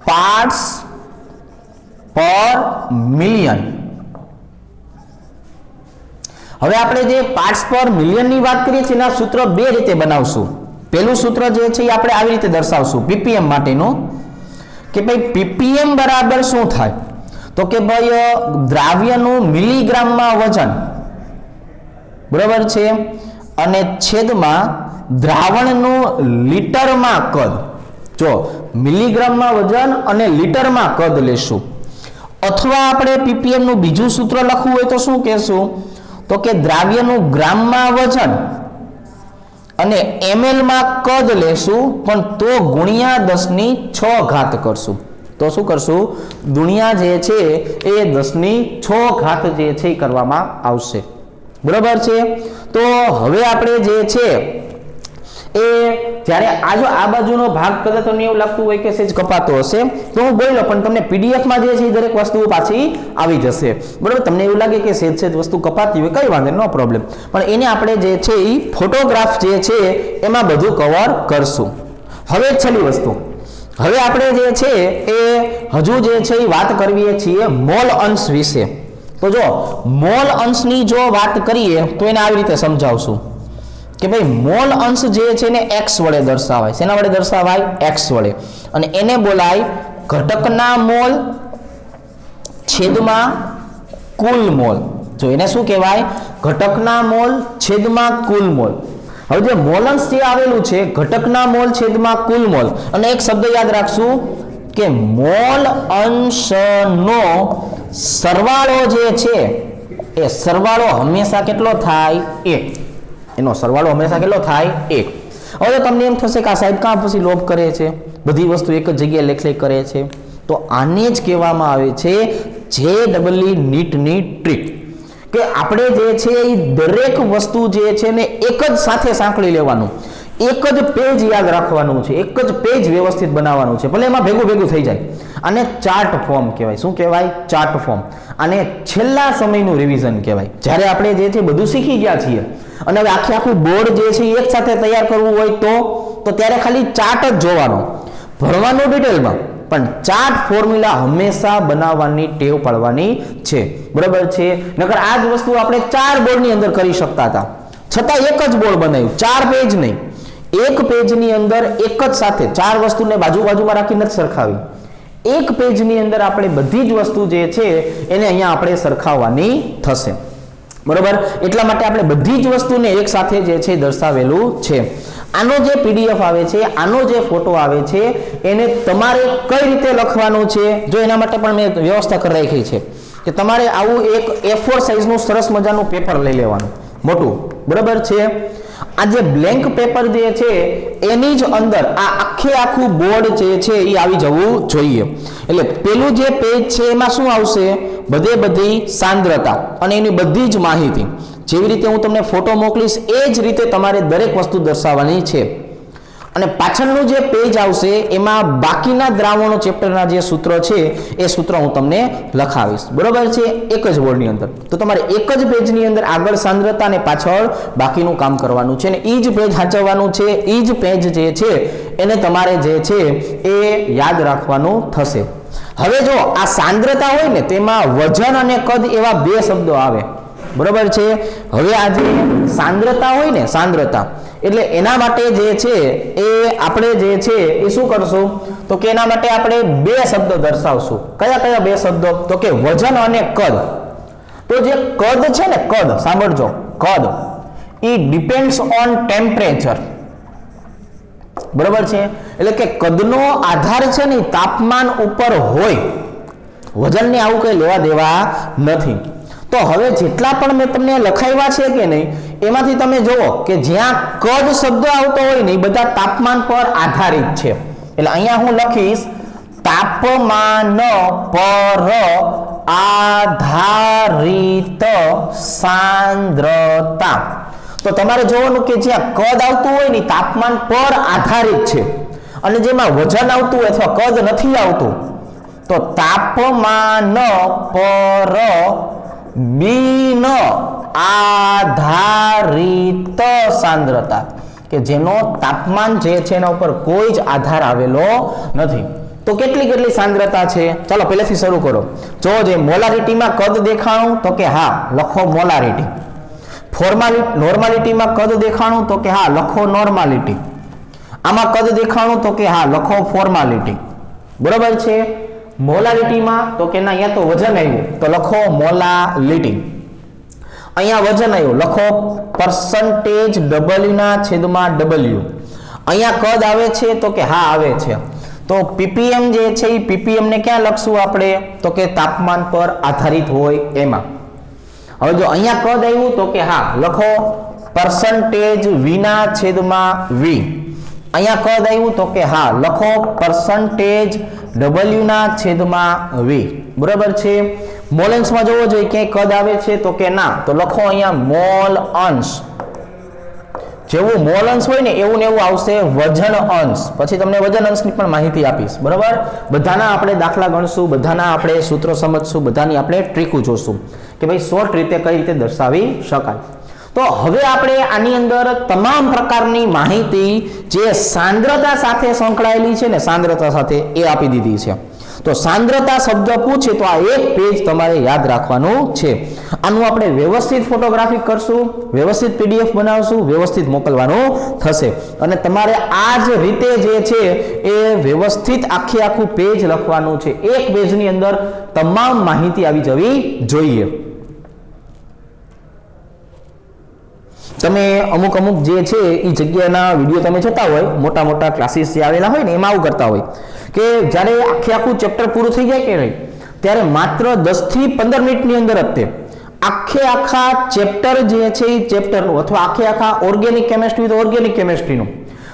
પાર્ટ્સ પર મિલિયન. હવે આપણે જે પાર્ટ્સ પર મિલિયન ની વાત કરીએ છીએ એના સૂત્ર બે રીતે બનાવશું. પહેલું સૂત્ર જે છે એ આપણે આવી રીતે દર્શાવશું ppm માટેનું કે ભાઈ ppm બરાબર શું થાય? તો કે ભાઈ દ્રાવ્યનું મિલીગ્રામમાં વજન બરાબર છે અને છેદમાં દ્રાવણનું લીટરમાં કદ. જો મિલીગ્રામમાં વજન અને લીટરમાં કદ લેશું. અથવા આપણે ppm નું બીજું સૂત્ર લખવું હોય તો શું કહેશું? તો કે દ્રાવ્યનું ગ્રામમાં વજન અને ml માં કદ લેશું પણ તો ગુણ્યા 10⁶ કરશું. તો શું કરશું? ગુણ્યા જે છે એ 10⁶ જે છે કરવામાં આવશે. બરાબર છે. તો હવે આપણે જે છે એ જ્યારે આ બાજુનો ભાગ કદાચ તમને એવું લાગતું હોય કે સેજ કપાતો હશે તો હું બોલ્યો, પણ તમને પીડીએફ માં જે છે એ દરેક વસ્તુ પાછી આવી જશે. બરાબર? તમને એવું લાગે કે સેજ વસ્તુ કપાતી હોય, કઈ વાંધો નો પ્રોબ્લેમ, પણ એને આપણે જે છે એ ફોટોગ્રાફ જે છે એમાં બધું કવર કરશું. હવે છેલ્લી વસ્તુ, હવે આપણે જે છે એ હજુ જે છે એ વાત કરવીએ છીએ મોલ અંશ વિશે. તો જો મોલ અંશની જો વાત કરીએ તો એને આવી રીતે સમજાવશું કે ભાઈ મોલ અંશ જે છે ને x વડે દર્શાવાય. શેના વડે દર્શાવાય? x વડે. અને એને બોલાય ઘટકના મોલ છેદમાં કુલ મોલ. જો એને શું કહેવાય? ઘટકના મોલ છેદમાં કુલ મોલ. હવે જે મોલ અંશ જે આવેલું છે ઘટકના મોલ છેદમાં કુલ મોલ, અને એક શબ્દ યાદ રાખશું કે મોલ અંશનો સરવાળો જે છે એ સરવાળો હંમેશા કેટલો થાય? 1. એનો સરવાળો હંમેશા કેટલો થાય? 1. હવે તમને એમ થશે કે આ સાહેબ કાં પછી લોભ કરે છે, બધી વસ્તુ એક જ જગ્યાએ લેખ કરે છે. તો આને જ કહેવામાં આવે છે JEE નીટની ટ્રીક, કે આપણે જે છે એ દરેક વસ્તુ જે છે ને એક જ સાથે સાંકળી લેવાનું, એક જ પેજ યાદ રાખવાનું છે, એક જ પેજ વ્યવસ્થિત બનાવવાનું છે, ભલે એમાં ભેગું ભેગું થઈ જાય. આને ચાર્ટ ફોર્મ કહેવાય. શું કહેવાય? Chart form. આને છેલ્લા સમયનું રિવિઝન કહેવાય. જ્યારે આપણે જે છે બધું શીખી ગયા છીએ અને હવે આખું બોર્ડ જે છે એક સાથે તૈયાર કરવું હોય તો ત્યારે ખાલી ચાર્ટ જ જોવાનો, ભણવાનું ડિટેલમાં, પણ ચાર્ટ ફોર્મ્યુલા હંમેશા બનાવવાની ટેવ પાડવાની છે. બરાબર છે? નકર આ જ વસ્તુ આપણે 4 બોર્ડની અંદર કરી શકતા હતા, છતાં એક જ બોર્ડ બનાવ્યું, 4 પેજ નહીં. એક પેજની અંદર એક જ સાથે 4 વસ્તુને બાજુમાં રાખીને જ સરખાવી. એક પેજની અંદર આપણે બધી જ વસ્તુ જે છે એને અહીંયા આપણે સરખાવવાની થશે. બરોબર? એટલા માટે આપણે બધી જ વસ્તુને એક સાથે જે છે દર્શાવેલું છે. આનો જે પીડીએફ આવે છે, આનો જે ફોટો આવે છે, એને તમારે કઈ રીતે લખવાનું છે જો એના માટે પણ મેં વ્યવસ્થા કરી રાખી છે કે તમારે આવું એક A4 સાઈઝનું સરસ મજાનું પેપર લઈ લેવાનું, મોટું. બરાબર છે? આ જે બ્લેન્ક પેપર જે છે એની જ અંદર આ આખું બોર્ડ જે છે એ આવી જવું જોઈએ. એટલે પેલું જે પેજ છે એમાં શું આવશે? બધી સાંદ્રતા અને એની બધી જ માહિતી. જેવી રીતે હું તમને ફોટો મોકલીશ એ જ રીતે તમારે દરેક વસ્તુ દર્શાવવાની છે. અને પાછળનું જે પેજ આવશે એમાં બાકીના દ્રાવણો ચેપ્ટરના જે સૂત્રો છે એ સૂત્ર હું તમને લખાવીશ. બરોબર છે? એક જ બોર્ડની અંદર. તો તમારે એક જ પેજની અંદર આગળ સાંદ્રતા અને પાછળ બાકીનું કામ કરવાનું છે, અને એ જ પેજ સાચવવાનું છે, એ જ પેજ જે છે એને તમારે જે છે એ યાદ રાખવાનું થશે. હવે જો આ સાંદ્રતા હોય ને તેમાં વજન અને કદ એવા બે શબ્દો આવે. બરોબર છે। હવે આ જે સાંદ્રતા હોય ને, સાંદ્રતા એટલે એના માટે જે છે એ આપણે જે છે એ શું કરશું તો કે એના માટે આપણે બે શબ્દો દર્શાવશું। કયા કયા બે શબ્દો તો કે વજન અને કદ। તો જે કદ છે ને, કદ સાંભળજો, કદ એ ડિપેન્ડ્સ ઓન ટેમ્પરેચર, બરોબર છે। એટલે કે કદનો આધાર છે ને તાપમાન ઉપર હોય, વજનને આવું કઈ લેવા દેવા નથી। તો હવે જેટલા પણ મેં તમને લખાવ્યા છે કે નહીં, એમાંથી તમે જુઓ કે જ્યાં કદ શબ્દ આવતો હોય ને એ બધા તાપમાન પર આધારિત છે। એટલે અહીંયા હું લખીશ તાપમાન પર આધારિત સાંદ્રતા। તો તમારે જોવાનું કે જ્યાં કદ આવતું હોય ને તાપમાન પર આધારિત છે, અને જેમાં વજન આવતું હોય અથવા કદ નથી આવતું તો તાપમાન પર બિન આધારિત સાંદ્રતા, કે જેનો તાપમાન જે છે એના ઉપર કોઈ જ આધાર આવેલો નથી। તો કેટલી સાંદ્રતા છે, ચાલો પહેલેથી શરૂ કરો। જો જે મોલારિટીમાં કદ દેખાણું તો કે હા લખો મોલારિટી, નોર્માલિટીમાં કદ દેખાણું તો કે હા લખો નોર્માલિટી, આમાં કદ દેખાણું તો કે હા લખો ફોર્માલિટી, બરોબર છે। મોલારિટીમાં તો કે ના અહીંયા તો વજન આવ્યું તો લખો મોલાલિટી, અહીંયા વજન આવ્યું લખો પરસેન્ટેજ W ના છેદમાં W, અહીંયા કદ આવે છે તો કે હા આવે છે, તો ppm જે છે એ ppm ને ક્યાં લખશું આપણે તો કે તાપમાન પર આધારિત હોય એમાં। હવે જો અહીંયા કદ આવ્યું તો કે હા લખો પરસેન્ટેજ V ના છેદમાં V, અહીંયા કદ આવ્યું તો કે હા લખો પરસેન્ટેજ W ના છેદમાં V, બરાબર છે। મોલ અંશમાં જોવો જોઈએ ક્યાંય કદ આવે છે તો કે ના, તો લખો અહીંયા મોલ અંશ, જેવું મોલ અંશ હોય ને એવું ને એવું આવશે વજન અંશ। પછી તમને વજન અંશની પણ માહિતી આપીશ, બરાબર। બધાના આપણે દાખલા ગણશું, બધાના આપણે સૂત્રો સમજશું, બધાની આપણે ટ્રીકો જોશું કે ભાઈ શોર્ટ રીતે કઈ રીતે દર્શાવી શકાય। તો હવે આપણે આની અંદર તમામ પ્રકારની માહિતી જે સાંદ્રતા સાથે સંકળાયેલી છે ને, સાંદ્રતા સાથે એ આપી દીધી છે। તો સાંદ્રતા શબ્દ પૂછે તો આ એક પેજ તમારે યાદ રાખવાનું છે। આનું આપણે વ્યવસ્થિત ફોટોગ્રાફી કરશું, વ્યવસ્થિત પીડીએફ બનાવશું, વ્યવસ્થિત મોકલવાનું થશે, અને તમારે આ જ રીતે જે છે એ વ્યવસ્થિત આખું પેજ લખવાનું છે। એક પેજની અંદર તમામ માહિતી આવી જવી જોઈએ। તમે અમુક જે છે એ જગ્યાના વિડીયો તમે જોતા હોય, મોટા મોટા ક્લાસીસ જે આવેલા હોય ને એમાં આવું કરતા હોય કે જ્યારે આખું ચેપ્ટર પૂરું થઈ જાય કે નહીં ત્યારે માત્ર 10 થી 15 મિનિટની અંદર જ તે આખા ચેપ્ટર જે છે એ ચેપ્ટરનું અથવા આખા ઓર્ગેનિક કેમેસ્ટ્રી તો ઓર્ગેનિક કેમેસ્ટ્રીનું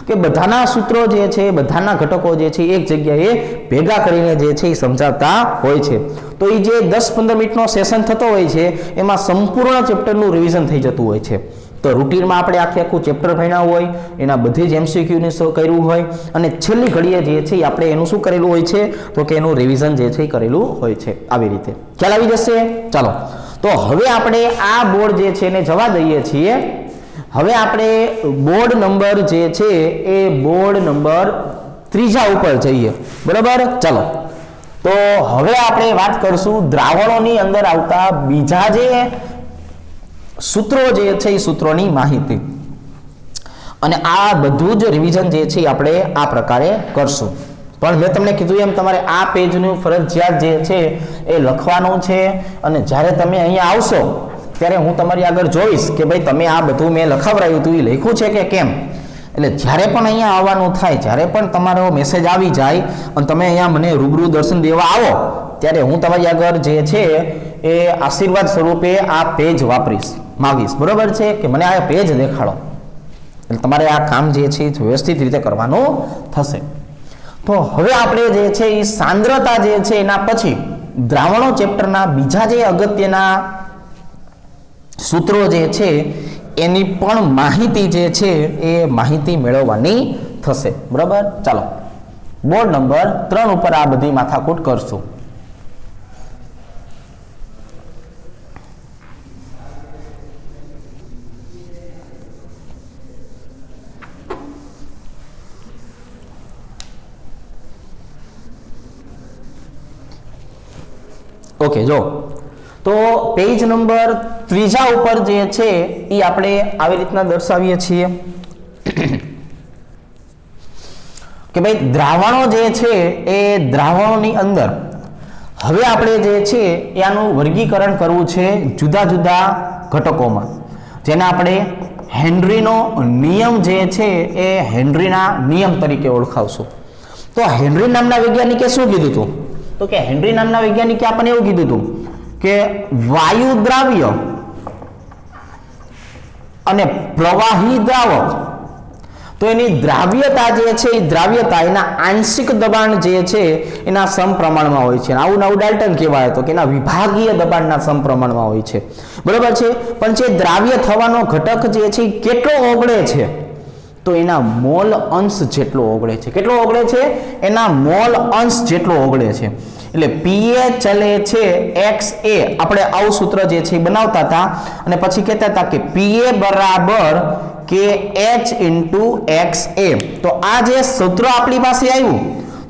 કે બધાના સૂત્રો જે છે, બધાના ઘટકો જે છે એક જગ્યાએ ભેગા કરીને જે છે એ સમજાવતા હોય છે। તો એ જે 10-15 મિનિટનો સેશન થતો હોય છે એમાં સંપૂર્ણ ચેપ્ટરનું રિવિઝન થઈ જતું હોય છે। તો રૂટીનમાં આપણે આખું ચેપ્ટર ભણ્યા હોય, એના બધી જ એમસીક્યુની કર્યું હોય, અને છેલ્લી ઘડીએ જે છે આપણે એનું શું કરેલું હોય છે તો કે એનું રિવિઝન જે છે એ કરેલું હોય છે। આવી રીતે ખ્યાલ આવી જશે। ચાલો તો હવે આપણે આ બોર્ડ જે છે એને જવા દઈએ છીએ। હવે આપણે બોર્ડ નંબર જે છે એ બોર્ડ નંબર 3 ઉપર જઈએ, બરાબર। ચાલો તો હવે આપણે વાત કરશું દ્રાવણોની અંદર આવતા બીજા જે સૂત્રો જે છે એ સૂત્રોની માહિતી, અને આ બધું જ રિવિઝન જે છે આપણે આ પ્રકારે કરશું। પણ મેં તમને કીધું એમ તમારે આ પેજનું ફરજિયાત જે છે એ લખવાનું છે, અને જ્યારે તમે અહીંયા આવશો ત્યારે હું તમારી આગળ જોઈશ કે ભાઈ તમે આ બધું મેં લખાવરાયું હતું એ લખ્યું છે કે કેમ। એટલે જ્યારે પણ અહીંયા આવવાનું થાય, જ્યારે પણ તમારો મેસેજ આવી જાય અને તમે અહીંયા મને રૂબરૂ દર્શન દેવા આવો ત્યારે હું તમારી આગળ જે છે એ આશીર્વાદ સ્વરૂપે આ પેજ માગીશ, બરોબર છે, કે મને આ પેજ દેખાડો। એટલે તમારે આ કામ જે છે વ્યવસ્થિત રીતે કરવાનું થશે। તો હવે આપણે જે છે એ સાંદ્રતા જે છે એના પછી દ્રાવણો ચેપ્ટરના બીજા જે અગત્યના સૂત્રો જે છે એની પણ માહિતી જે છે એ માહિતી મેળવવાની થશે, બરાબર। ચાલો બોર્ડ નંબર 3 ઉપર આ બધી માથાકૂટ કરશું। ઓકે, જો તો પેજ નંબર 3 ઉપર જે છે એ આપણે આવી રીતના દર્શાવીએ છીએ કે ભાઈ દ્રાવણો જે છે એ દ્રાવણોની અંદર હવે આપણે જે છે એ આનું વર્ગીકરણ કરવું છે જુદા જુદા ઘટકોમાં, જેને આપણે હેનરીનો નિયમ જે છે એ હેનરીના નિયમ તરીકે ઓળખાવશું. તો હેનરી નામના વૈજ્ઞાનિકે શું કીધું હતું? તો કે હેનરી નામના વૈજ્ઞાનિકે આપણને એવું કીધું હતું કે વાયુ દ્રાવ્ય અને પ્રવાહી દ્રાવક, તો એની દ્રાવ્યતા જે છે એ દ્રાવ્યતા એના આંશિક દબાણ જે છે એના સમપ્રમાણમાં હોય છે. આવું નવું ડાલ્ટન કહેવાય તો કે એના વિભાગીય દબાણના સમપ્રમાણમાં હોય છે, બરોબર છે. પણ જે દ્રાવ્ય થવાનો ઘટક જે છે કેટલો ઓગળે છે? તો એના મોલ અંશ જેટલો ઓગળે છે. કેટલો ઓગળે છે? એના મોલ અંશ જેટલો ઓગળે છે. એટલે પીએ ચલે છે XA, આપણે આવું સૂત્ર જે છે બનાવતા હતા અને પછી કહેતા હતા કે પીએ બરાબર KH into XA. તો આ જે સૂત્ર આપણી પાસે આવ્યું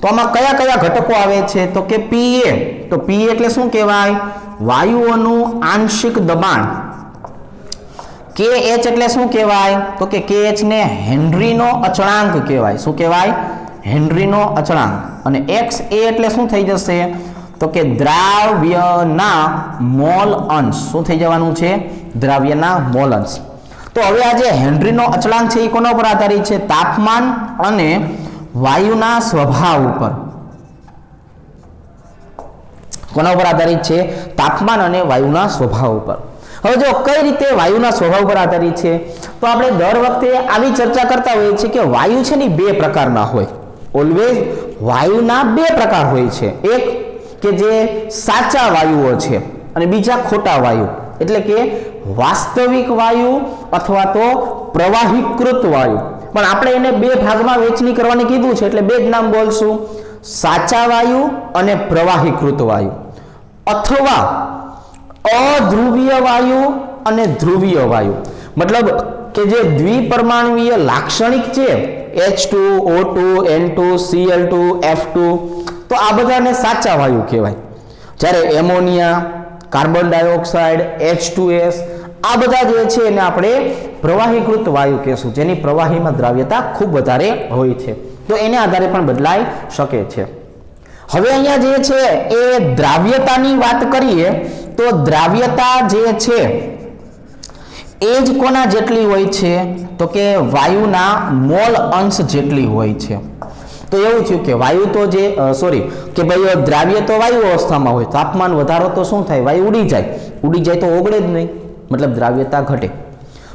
તો આમાં કયા કયા ઘટકો આવે છે? તો કે પીએ, તો પીએ એટલે શું કહેવાય? વાયુઓનું આંશિક દબાણ. KH એટલે શું કહેવાય? તો કે KH ને હેનરીનો અચળાંક કહેવાય. શું કહેવાય? હેનરીનો અચળાંક. અને XA એટલે શું થઈ જશે? તો કે દ્રાવ્યના મોલ અંશ. શું થઈ જવાનું છે? દ્રાવ્યના મોલ અંશ. તો હવે આ જે હેનરીનો અચળાંક છે એ કોના ઉપર આધારિત છે? તાપમાન અને વાયુના સ્વભાવ ઉપર. કોના ઉપર આધારિત છે? તાપમાન અને વાયુના સ્વભાવ ઉપર. હવે જો કઈ રીતે વાયુના સ્વભાવ પર આધારિત છે, તો આપણે દર વખતે આવી ચર્ચા કરતા હોઈએ છીએ કે વાયુ છે ને બે પ્રકારના હોય. ઓલવેઝ વાયુના બે પ્રકાર હોય છે. એક કે જે સાચા વાયુઓ છે અને બીજા ખોટા વાયુ, એટલે કે વાસ્તવિક વાયુ અથવા તો પ્રવાહીકૃત વાયુ. પણ આપણે એને બે ભાગમાં વહેંચણી કરવાની કીધું છે એટલે બે જ નામ બોલશું, સાચા વાયુ અને પ્રવાહીકૃત વાયુ, અથવા અધ્રુવીય વાયુ અને ધ્રુવીય વાયુ. મતલબ કે જે દ્વિપરમાણુય લાક્ષણિક છે H2, O2, N2, Cl2, F2, તો આ બધાને સાચા વાયુ કહેવાય. જ્યારે એમોનિયા, કાર્બન ડાયોક્સાઇડ, H2S આ બધા જે છે એને આપણે પ્રવાહીકૃત વાયુ કહેશું, જેની પ્રવાહીમાં દ્રાવ્યતા ખૂબ વધારે હોય છે. તો એને આધારે પણ બદલાઈ શકે છે. હવે અહીંયા જે છે એ દ્રાવ્યતાની વાત કરીએ તો દ્રાવ્યતા જે છે એ જ કોના જેટલી હોય છે? તો કે વાયુના મોલ અંશ જેટલી હોય છે. તો એવું થયું કે વાયુ તો જે કે ભાઈ દ્રાવ્ય તો વાયુ અવસ્થામાં હોય, તાપમાન વધારો તો શું થાય? વાયુ ઉડી જાય તો ઓગળે જ નહીં, મતલબ દ્રાવ્યતા ઘટે.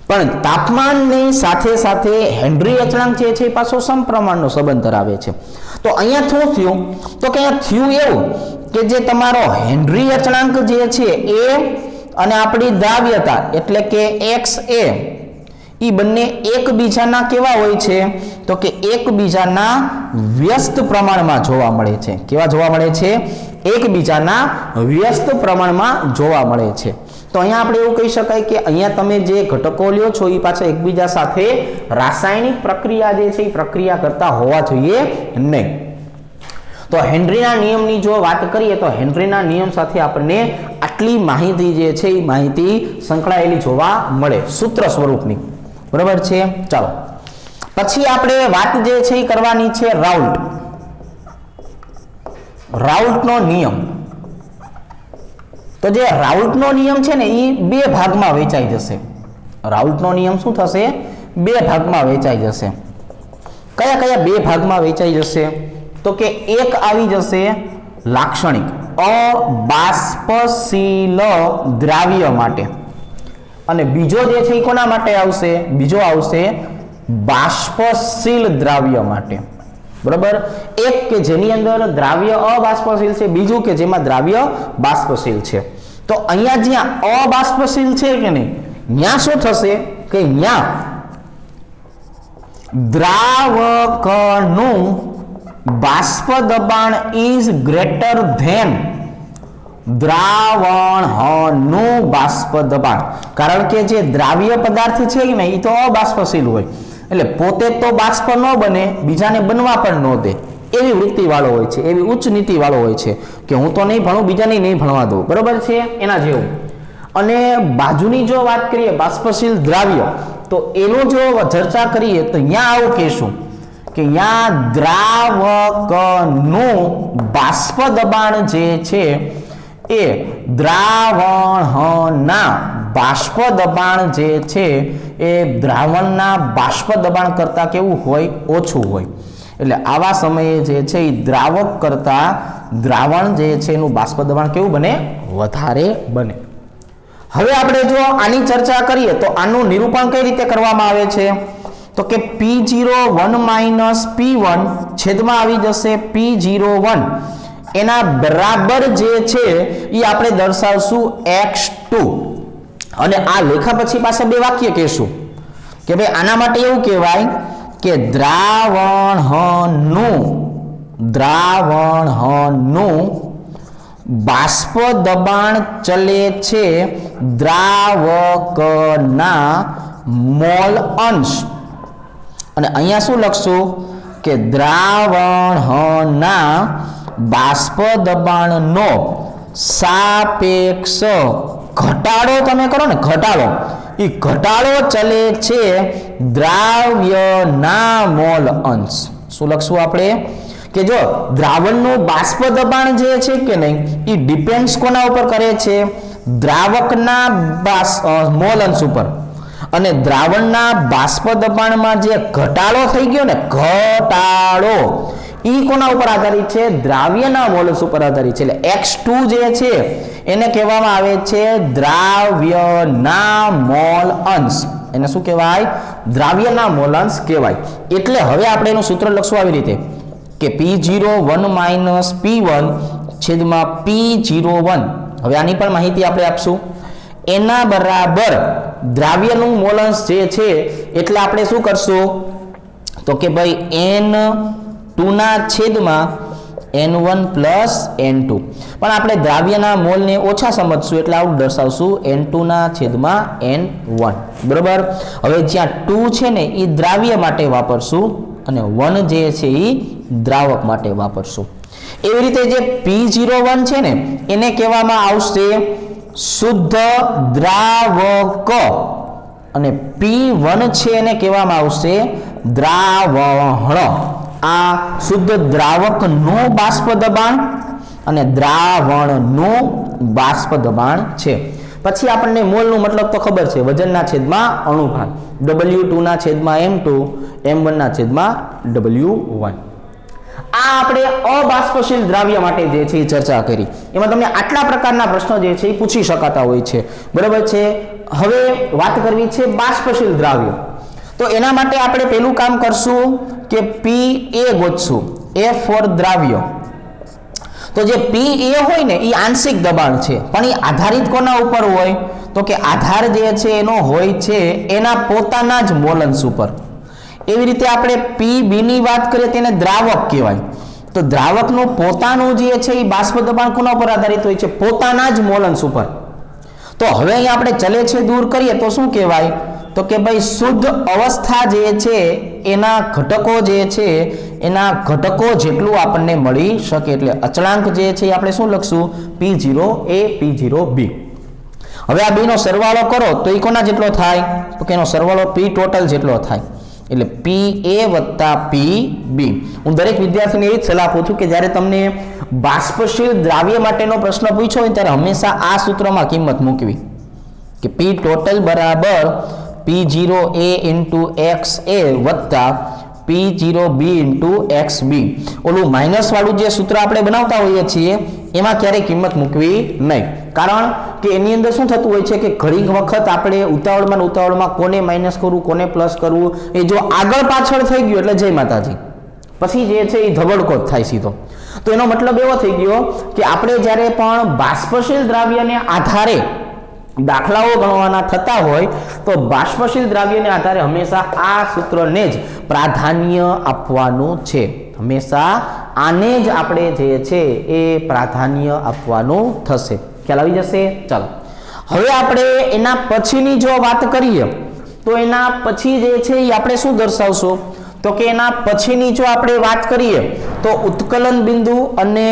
પણ તાપમાનની સાથે સાથે હેનરી અચળાંક જે છે એ પાછો સમપ્રમાણનો સંબંધ ધરાવે છે. તો અહીંયા શું થયું? તો કે અહીંયા થયું એવું કે જે તમારો હેનરી અચળાંક જે છે એ અને આપણી દ્રાવ્યતા એટલે કે XA એ બંને એકબીજાના કેવા હોય છે? તો કે એકબીજાના વ્યસ્ત પ્રમાણમાં જોવા મળે છે. કેવા જોવા મળે છે? એકબીજાના વ્યસ્ત પ્રમાણમાં જોવા મળે છે. તો અહીંયા આપણે એવું કહી શકાય કે અહીંયા તમે જે ઘટકો લ્યો છો એ પાછા એકબીજા સાથે રાસાયણિક પ્રક્રિયા જે છે એ પ્રક્રિયા કરતા હોવા જોઈએ નહીં. તો હેનરીના નિયમની જો વાત કરીએ તો હેનરીના નિયમ સાથે આપણને આટલી માહિતી જે છે એ માહિતી સંકળાયેલી જોવા મળે સૂત્ર સ્વરૂપની, બરાબર છે. ચાલો પછી આપણે વાત જે છે એ કરવાની છે રાઉલ્ટનો નિયમ. તો જે રાઉલ્ટનો નિયમ છે ને એ બે ભાગમાં વહેંચાઈ જશે. રાઉલ્ટનો નિયમ શું થશે? બે ભાગમાં વહેંચાઈ જશે. કયા કયા બે ભાગમાં વહેંચાઈ જશે? તો કે એક આવી જશે લાક્ષણિક અબાષ્પશીલ દ્રાવ્ય માટે, અને બીજો જે છે એ કોના માટે આવશે? બીજો આવશે બાષ્પશીલ દ્રાવ્ય માટે, બરાબર. એક કે જેની અંદર દ્રાવ્ય અબાષ્પશીલ છે, બીજું કે જેમાં દ્રાવ્ય બાષ્પશીલ છે. તો અહીંયા જ્યાં અબાષ્પશીલ છે કે નહીં, ત્યાં શું થશે કે ત્યાં દ્રાવકનું બાષ્પ દબાણ ઇઝ ગ્રેટર ધેન દ્રાવણનું બાષ્પ દબાણ. કારણ કે જે દ્રાવ્ય પદાર્થ છે કે ને એ તો અબાષ્પશીલ હોય, એટલે પોતે તો બાષ્પ ન બને, બીજાને બનવા પણ ન દે, એવી વૃત્તિવાળો હોય છે, એવી ઉચ્ચ નીતિવાળો હોય છે કે હું તો નહીં ભણું, બીજાને નહીં ભણવા દઉં, બરોબર છે, એના જેવું. અને બાજુની જો વાત કરીએ બાષ્પશીલ દ્રાવ્ય, તો એનું જો ચર્ચા કરીએ તો અહીંયા આવું કહેશું કે અહીંયા દ્રાવકનું બાષ્પ દબાણ જે છે એ દ્રાવણના બાષ્પ દબાણ જે છે એ દ્રાવણના બાષ્પ દબાણ કરતાં કેવું હોય? ઓછું હોય. એટલે આવા સમયે જે છે એ દ્રાવક કરતાં દ્રાવણ જે છે એનું બાષ્પ દબાણ કેવું બને? વધારે બને. હવે આપણે જો આની ચર્ચા કરીએ તો આનું નિરૂપણ કઈ રીતે કરવામાં આવે છે? તો કે P01 - P1 છેદમાં આવી જશે P01 એના બરાબર જે છે એ આપણે દર્શાવશું x2. અને આ લેખા પછી પાછા બે વાક્ય કહેશું કે ભાઈ આના માટે એવું કહેવાય કે દ્રાવણનું બાષ્પ દબાણ ચલે છે દ્રાવકના મોલ અંશ. અને અહીંયા શું લખશું કે દ્રાવણના બાષ્પ દબાણનો સાપેક્ષ ઘટાડો તમે કરો ને, ઘટાડો, એ ઘટાડો ચલે છે દ્રાવ્યના મોલ અંશ. શું લખશું આપણે કે જો દ્રાવણનું બાષ્પ દબાણ જે છે કે નહીં એ ડિપેન્ડ્સ કોના ઉપર કરે છે? દ્રાવકના મોલ અંશ ઉપર. અને દ્રાવણના બાષ્પ દબાણમાં જે ઘટાડો થઈ ગયો ને, ઘટાડો, એ કોના ઉપર આધારિત છે? દ્રાવ્યના મોલ અંશ ઉપર આધારિત છે. એટલે x2 જે છે એને કહેવામાં આવે છે દ્રાવ્યના મોલ અંશ. એને શું કહેવાય? દ્રાવ્યના મોલ અંશ કહેવાય. એટલે હવે આપણે એનું સૂત્ર લખશું આવી રીતે કે P01 - P1 છેદમાં P01. હવે આની પણ માહિતી આપણે આપશું. એના બરાબર દ્રાવ્યનું મોલ અંશ જે છે એટલે આપણે શું કરશું તો કે ભાઈ N2 ના છેદમાં N1 + N2. પણ આપણે દ્રાવ્યના મોલને ઓછા સમજશું એટલે આવું દર્શાવશું N2 ના છેદમાં N1. બરોબર. હવે જ્યાં 2 છે ને એ દ્રાવ્ય માટે વાપરશું અને 1 જે છે એ દ્રાવક માટે વાપરશું. એવી રીતે જે P01 છે ને એને કહેવામાં આવશે શુદ્ધ દ્રાવક અને P1 છે એને કહેવામાં આવશે દ્રાવણ. આ શુદ્ધ દ્રાવકનું બાષ્પ દબાણ અને દ્રાવણનું બાષ્પ દબાણ છે. પછી આપણને મોલનું મતલબ તો ખબર છે, વજનના છેદમાં અણુભાર, W2 ના છેદમાં M2, M1 ના છેદમાં W1. આ આપણે અબાષ્પશીલ દ્રાવ્ય માટે જે છે એ ચર્ચા કરી. એમાં તમને આટલા પ્રકારના પ્રશ્નો જે છે એ પૂછી શકાતા હોય છે. બરાબર છે. હવે વાત કરવી છે બાષ્પશીલ દ્રાવ્ય. તો એના માટે આપણે પહેલું કામ કરશું કે PA ગોતશું, A ફોર દ્રાવ્ય. તો જે PA હોય ને એ આંશિક દબાણ છે, પણ એ આધારિત કોના ઉપર હોય? તો કે આધાર જે છે એનો હોય છે એના પોતાના જ મોલ અંશ ઉપર. એવી રીતે આપણે PB ની વાત કરીએ તેને દ્રાવક કહેવાય. તો દ્રાવકનું પોતાનું જે છે એ બાષ્પ દબાણ કોના ઉપર આધારિત હોય છે? પોતાના જ મોલ અંશ ઉપર. તો હવે અહીં આપણે ચલે છે દૂર કરીએ તો શું કહેવાય? તો કે ભાઈ શુદ્ધ અવસ્થા જે છે એના ઘટકો જે છે એના ઘટકો જેટલું આપણને મળી શકે. એટલે અચળાંક જે છે એ આપણે શું લખશું? P0A P0B. હવે આ બેનો સરવાળો કરો તો એ કોના જેટલો થાય? તો કે એનો સરવાળો P ટોટલ જેટલો થાય. એટલે PA + PB. હું દરેક વિદ્યાર્થીને એ જ સલાહ આપું છું કે જ્યારે તમને બાષ્પશીલ દ્રાવ્ય માટેનો પ્રશ્ન પૂછ્યો હોય ત્યારે હંમેશા આ સૂત્રમાં કિંમત મૂકવી કે P ટોટલ બરાબર P0A × XA વત્તા P0B × XB. ઓલું માઇનસ વાળું જે સૂત્ર આપણે બનાવતા હોઈએ છીએ એમાં ક્યારેય કિંમત મૂકવી નહીં. કારણ કે એની અંદર શું થતું હોય છે કે ઘણી વખત આપણે ઉતાવળમાં કોને માઇનસ કરવું, કોને પ્લસ કરવું, એ જો આગળ પાછળ થઈ ગયું એટલે જય માતાજી, પછી જે છે એ ધબડકો જ થાય સીધો. તો એનો મતલબ એવો થઈ ગયો કે આપણે જ્યારે પણ બાષ્પશીલ દ્રાવ્યને આધારે દાખલાઓ ગણવાના થતા હોય તો બાષ્પશીલ દ્રાવ્યને આધારે હંમેશા આ સૂત્રને જ પ્રાધાન્ય આપવાનું છે. હંમેશા આને જ આપણે જે છે એ પ્રાધાન્ય આપવાનું થશે. ખ્યાલ આવી જશે? ચાલો હવે આપણે એના પછીની જો વાત કરીએ તો એના પછી જે છે એ આપણે શું દર્શાવશું? તો કે એના પછીની જો આપણે વાત કરીએ તો ઉત્કલન બિંદુ અને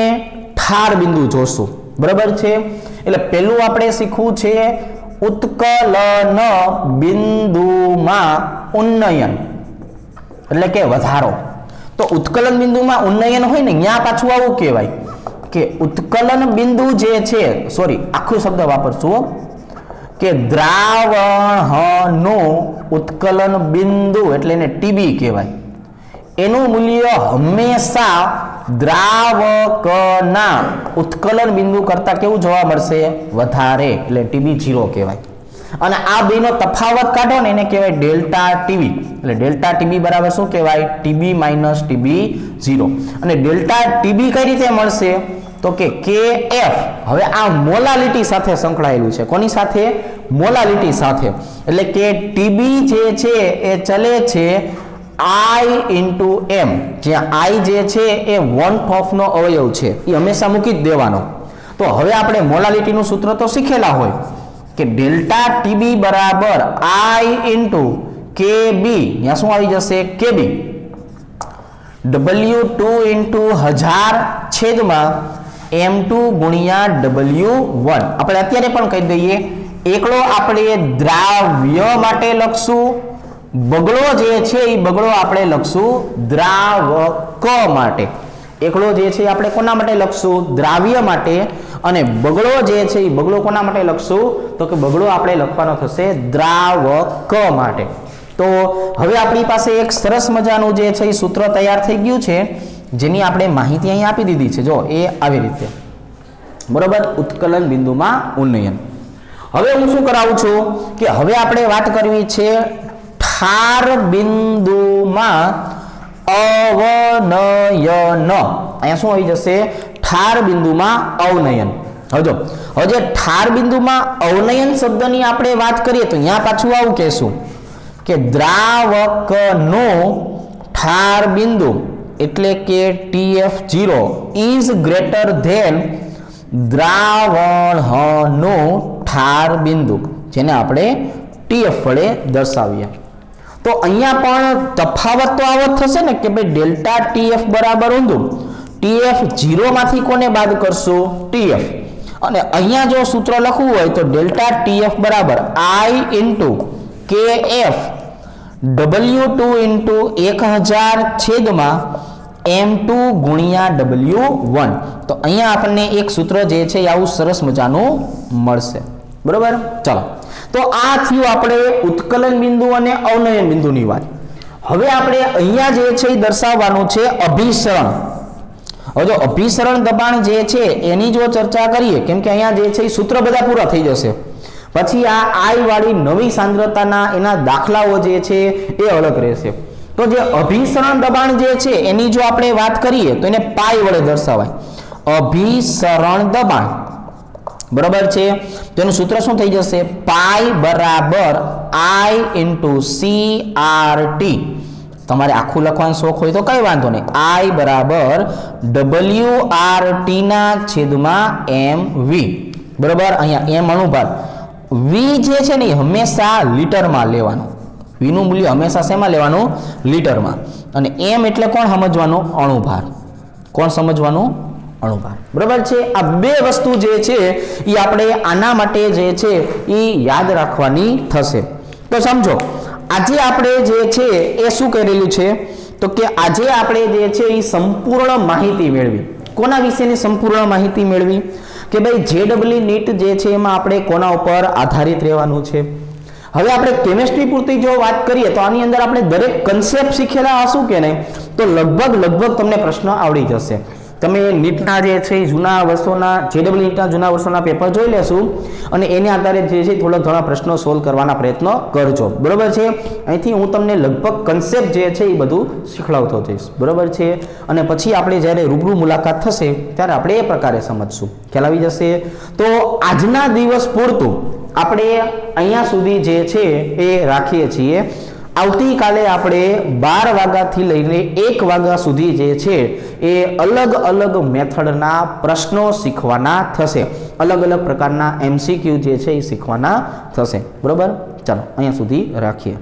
ઠાર બિંદુ જોશું, બરાબર છે। એટલે પહેલું આપણે શીખવું છે ઉત્કલન બિંદુમાં ઉન્નયન એટલે કે વધારો। તો ઉત્કલન બિંદુમાં ઉન્નયન હોય ને ત્યાં પાછું આવું કહેવાય કે ઉત્કલન બિંદુ જે છે, સોરી આખું શબ્દ વાપરશું કે દ્રાવણનું ઉત્કલન બિંદુ એટલે એને ટીબી કહેવાય। એનું મૂલ્ય હંમેશા દ્રાવકના ઉત્કલન બિંદુ કરતા કેવું જોવા મળશે? વધારે, એટલે ટીબી 0 કહેવાય। અને આ બેનો તફાવત કાઢો ને એને કહેવાય ડેલ્ટા ટીબી। એટલે ડેલ્ટા ટીબી બરાબર શું કહેવાય? TB minus TB 0। અને ડેલ્ટા ટીબી કઈ રીતે મળશે? તો કે KF હવે આ મોલાલિટી સાથે સંકળાયેલું છે। કોની સાથે? મોલાલિટી સાથે। એટલે કે ટીબી જે છે એ ચલે છે I into M, જ્યાં I જે છે એ 1/2 નો અવયવ છે, એ હંમેશા મૂકી જ દેવાનો। તો હવે આપણે મોલાલિટીનું સૂત્ર તો શીખેલા હોય કે ડેલ્ટા ટીબી બરાબર I into KB, ત્યાં શું આવી જશે? KB W2 into 1000 છેદમાં M2 ગુણ્યા W1। આપણે અત્યારે પણ કહી દઈએ, એકલો આપણે દ્રાવ્ય માટે લખશું, બગડો જે છે એ બગડો આપણે લખશું દ્રાવક માટે। એકલો જે છે આપણે કોના માટે લખશું? દ્રાવ્ય માટે। અને બગડો જે છે એ બગડો કોના માટે લખશું? તો કે બગડો આપણે લખવાનો થશે દ્રાવક માટે। તો હવે આપણી પાસે એક સરસ મજાનું જે છે એ સૂત્ર તૈયાર થઈ ગયું છે, જેની આપણે માહિતી અહીં આપી દીધી છે। જો એ આવી રીતે, બરોબર, ઉત્કલન બિંદુમાં ઉન્નયન। હવે હું શું કરાવું છું કે હવે આપણે વાત કરવી છે ઠાર બિંદુમાં અવનયન। અહીંયા શું આવી જશે? ઠાર બિંદુમાં અવનયન। હવે જો, હવે જે ઠાર બિંદુમાં અવનયન શબ્દની આપણે વાત કરીએ તો અહીંયા પાછું આવું કહેશું કે દ્રાવકનો ઠાર બિંદુ એટલે કે TF0 ઇઝ ગ્રેટર ધેન દ્રાવણનું ઠાર બિંદુ, જેને આપણે TF વડે દર્શાવીએ। તો અહીંયા પણ તફાવત તો આવો થશે ને કે ભાઈ ડેલ્ટા TF બરાબર ઊંધું, TF0 માંથી કોને બાદ કરશું? TF। અને અહીંયા જો સૂત્ર લખવું હોય તો ડેલ્ટા TF બરાબર I into KF W2 into 1000 છેદમાં M2 ગુણ્યા W1। તો અહીંયા આપણને એક સૂત્ર જે છે આવું સરસ મજાનું મળશે, બરોબર। ચાલો, તો આ થયું આપણે ઉત્કલન બિંદુ અને અવનયન બિંદુની વાત। હવે આપણે અહીંયા જે છે એ દર્શાવવાનું છે અભિસરણ। હવે જો અભિસરણ દબાણ જે છે એની જો ચર્ચા કરીએ, કેમ કે અહીંયા જે છે એ સૂત્ર બધા પૂરા થઈ જશે, પછી આ I વાળી નવી સાંદ્રતાના એના દાખલાઓ જે છે એ અલગ રહેશે। તો જે અભિસરણ દબાણ જે છે એની જો આપણે વાત કરીએ તો એને પાઈ વડે દર્શાવાય, અભિસરણ દબાણ, બરાબર છે। તેનું સૂત્ર શું થઈ જશે? પાઈ બરાબર I into CRT। તમારે આખું લખવાનો શોખ હોય તો કઈ વાંધો નહીં, I બરાબર WRT ના છેદમાં MV, બરાબર। અહીંયા M અણુભાર, V જે છે ને હંમેશા લીટરમાં લેવાનું, V નું મૂલ્ય હંમેશા શેમાં લેવાનું? લીટરમાં। અને M એટલે કોણ સમજવાનું? અણુભાર। કોણ સમજવાનું? અણુભાર, બરાબર છે। આ બે વસ્તુ જે છે એ આપણે આના માટે જે છે એ યાદ રાખવાની થશે। તો સમજો, આજે આપણે જે છે એ શું કરેલું છે તો કે આજે આપણે જે છે એ સંપૂર્ણ માહિતી મેળવી। કોના વિશેની સંપૂર્ણ માહિતી મેળવી? કે ભાઈ JEE NEET જે છે એમાં આપણે કોના ઉપર આધારિત રહેવાનું છે। હવે આપણે કેમિસ્ટ્રી પૂરતી જો વાત કરીએ તો આની અંદર આપણે દરેક કન્સેપ્ટ શીખેલા હશું કે નહીં? તો લગભગ તમને પ્રશ્ન આવડી જશે। તમે નીટના જે છે જૂના વર્ષોના JEE નીટના જૂના વર્ષોના પેપર જોઈ લેશું અને એના આધારે જે છે થોડા ઘણા પ્રશ્નો સોલ્વ કરવાના પ્રયત્નો કરજો, બરાબર છે। અહીંથી હું તમને લગભગ કન્સેપ્ટ જે છે એ બધું શીખવાડતો જઈશ, બરાબર છે। અને પછી આપણે જ્યારે રૂબરૂ મુલાકાત થશે ત્યારે આપણે એ પ્રકારે સમજશું, ખ્યાલ આવી જશે। તો આજના દિવસ પૂરતું આપણે અહીંયા સુધી જે છે એ રાખીએ છીએ। આવતીકાલે આપણે 12 વાગ્યાથી લઈને 1 વાગ્યા સુધી જે છે એ અલગ અલગ મેથડના પ્રશ્નો શીખવાના થશે, અલગ અલગ પ્રકારના MCQ જે છે એ શીખવાના થશે, બરાબર। ચાલો અહીંયા સુધી રાખીએ।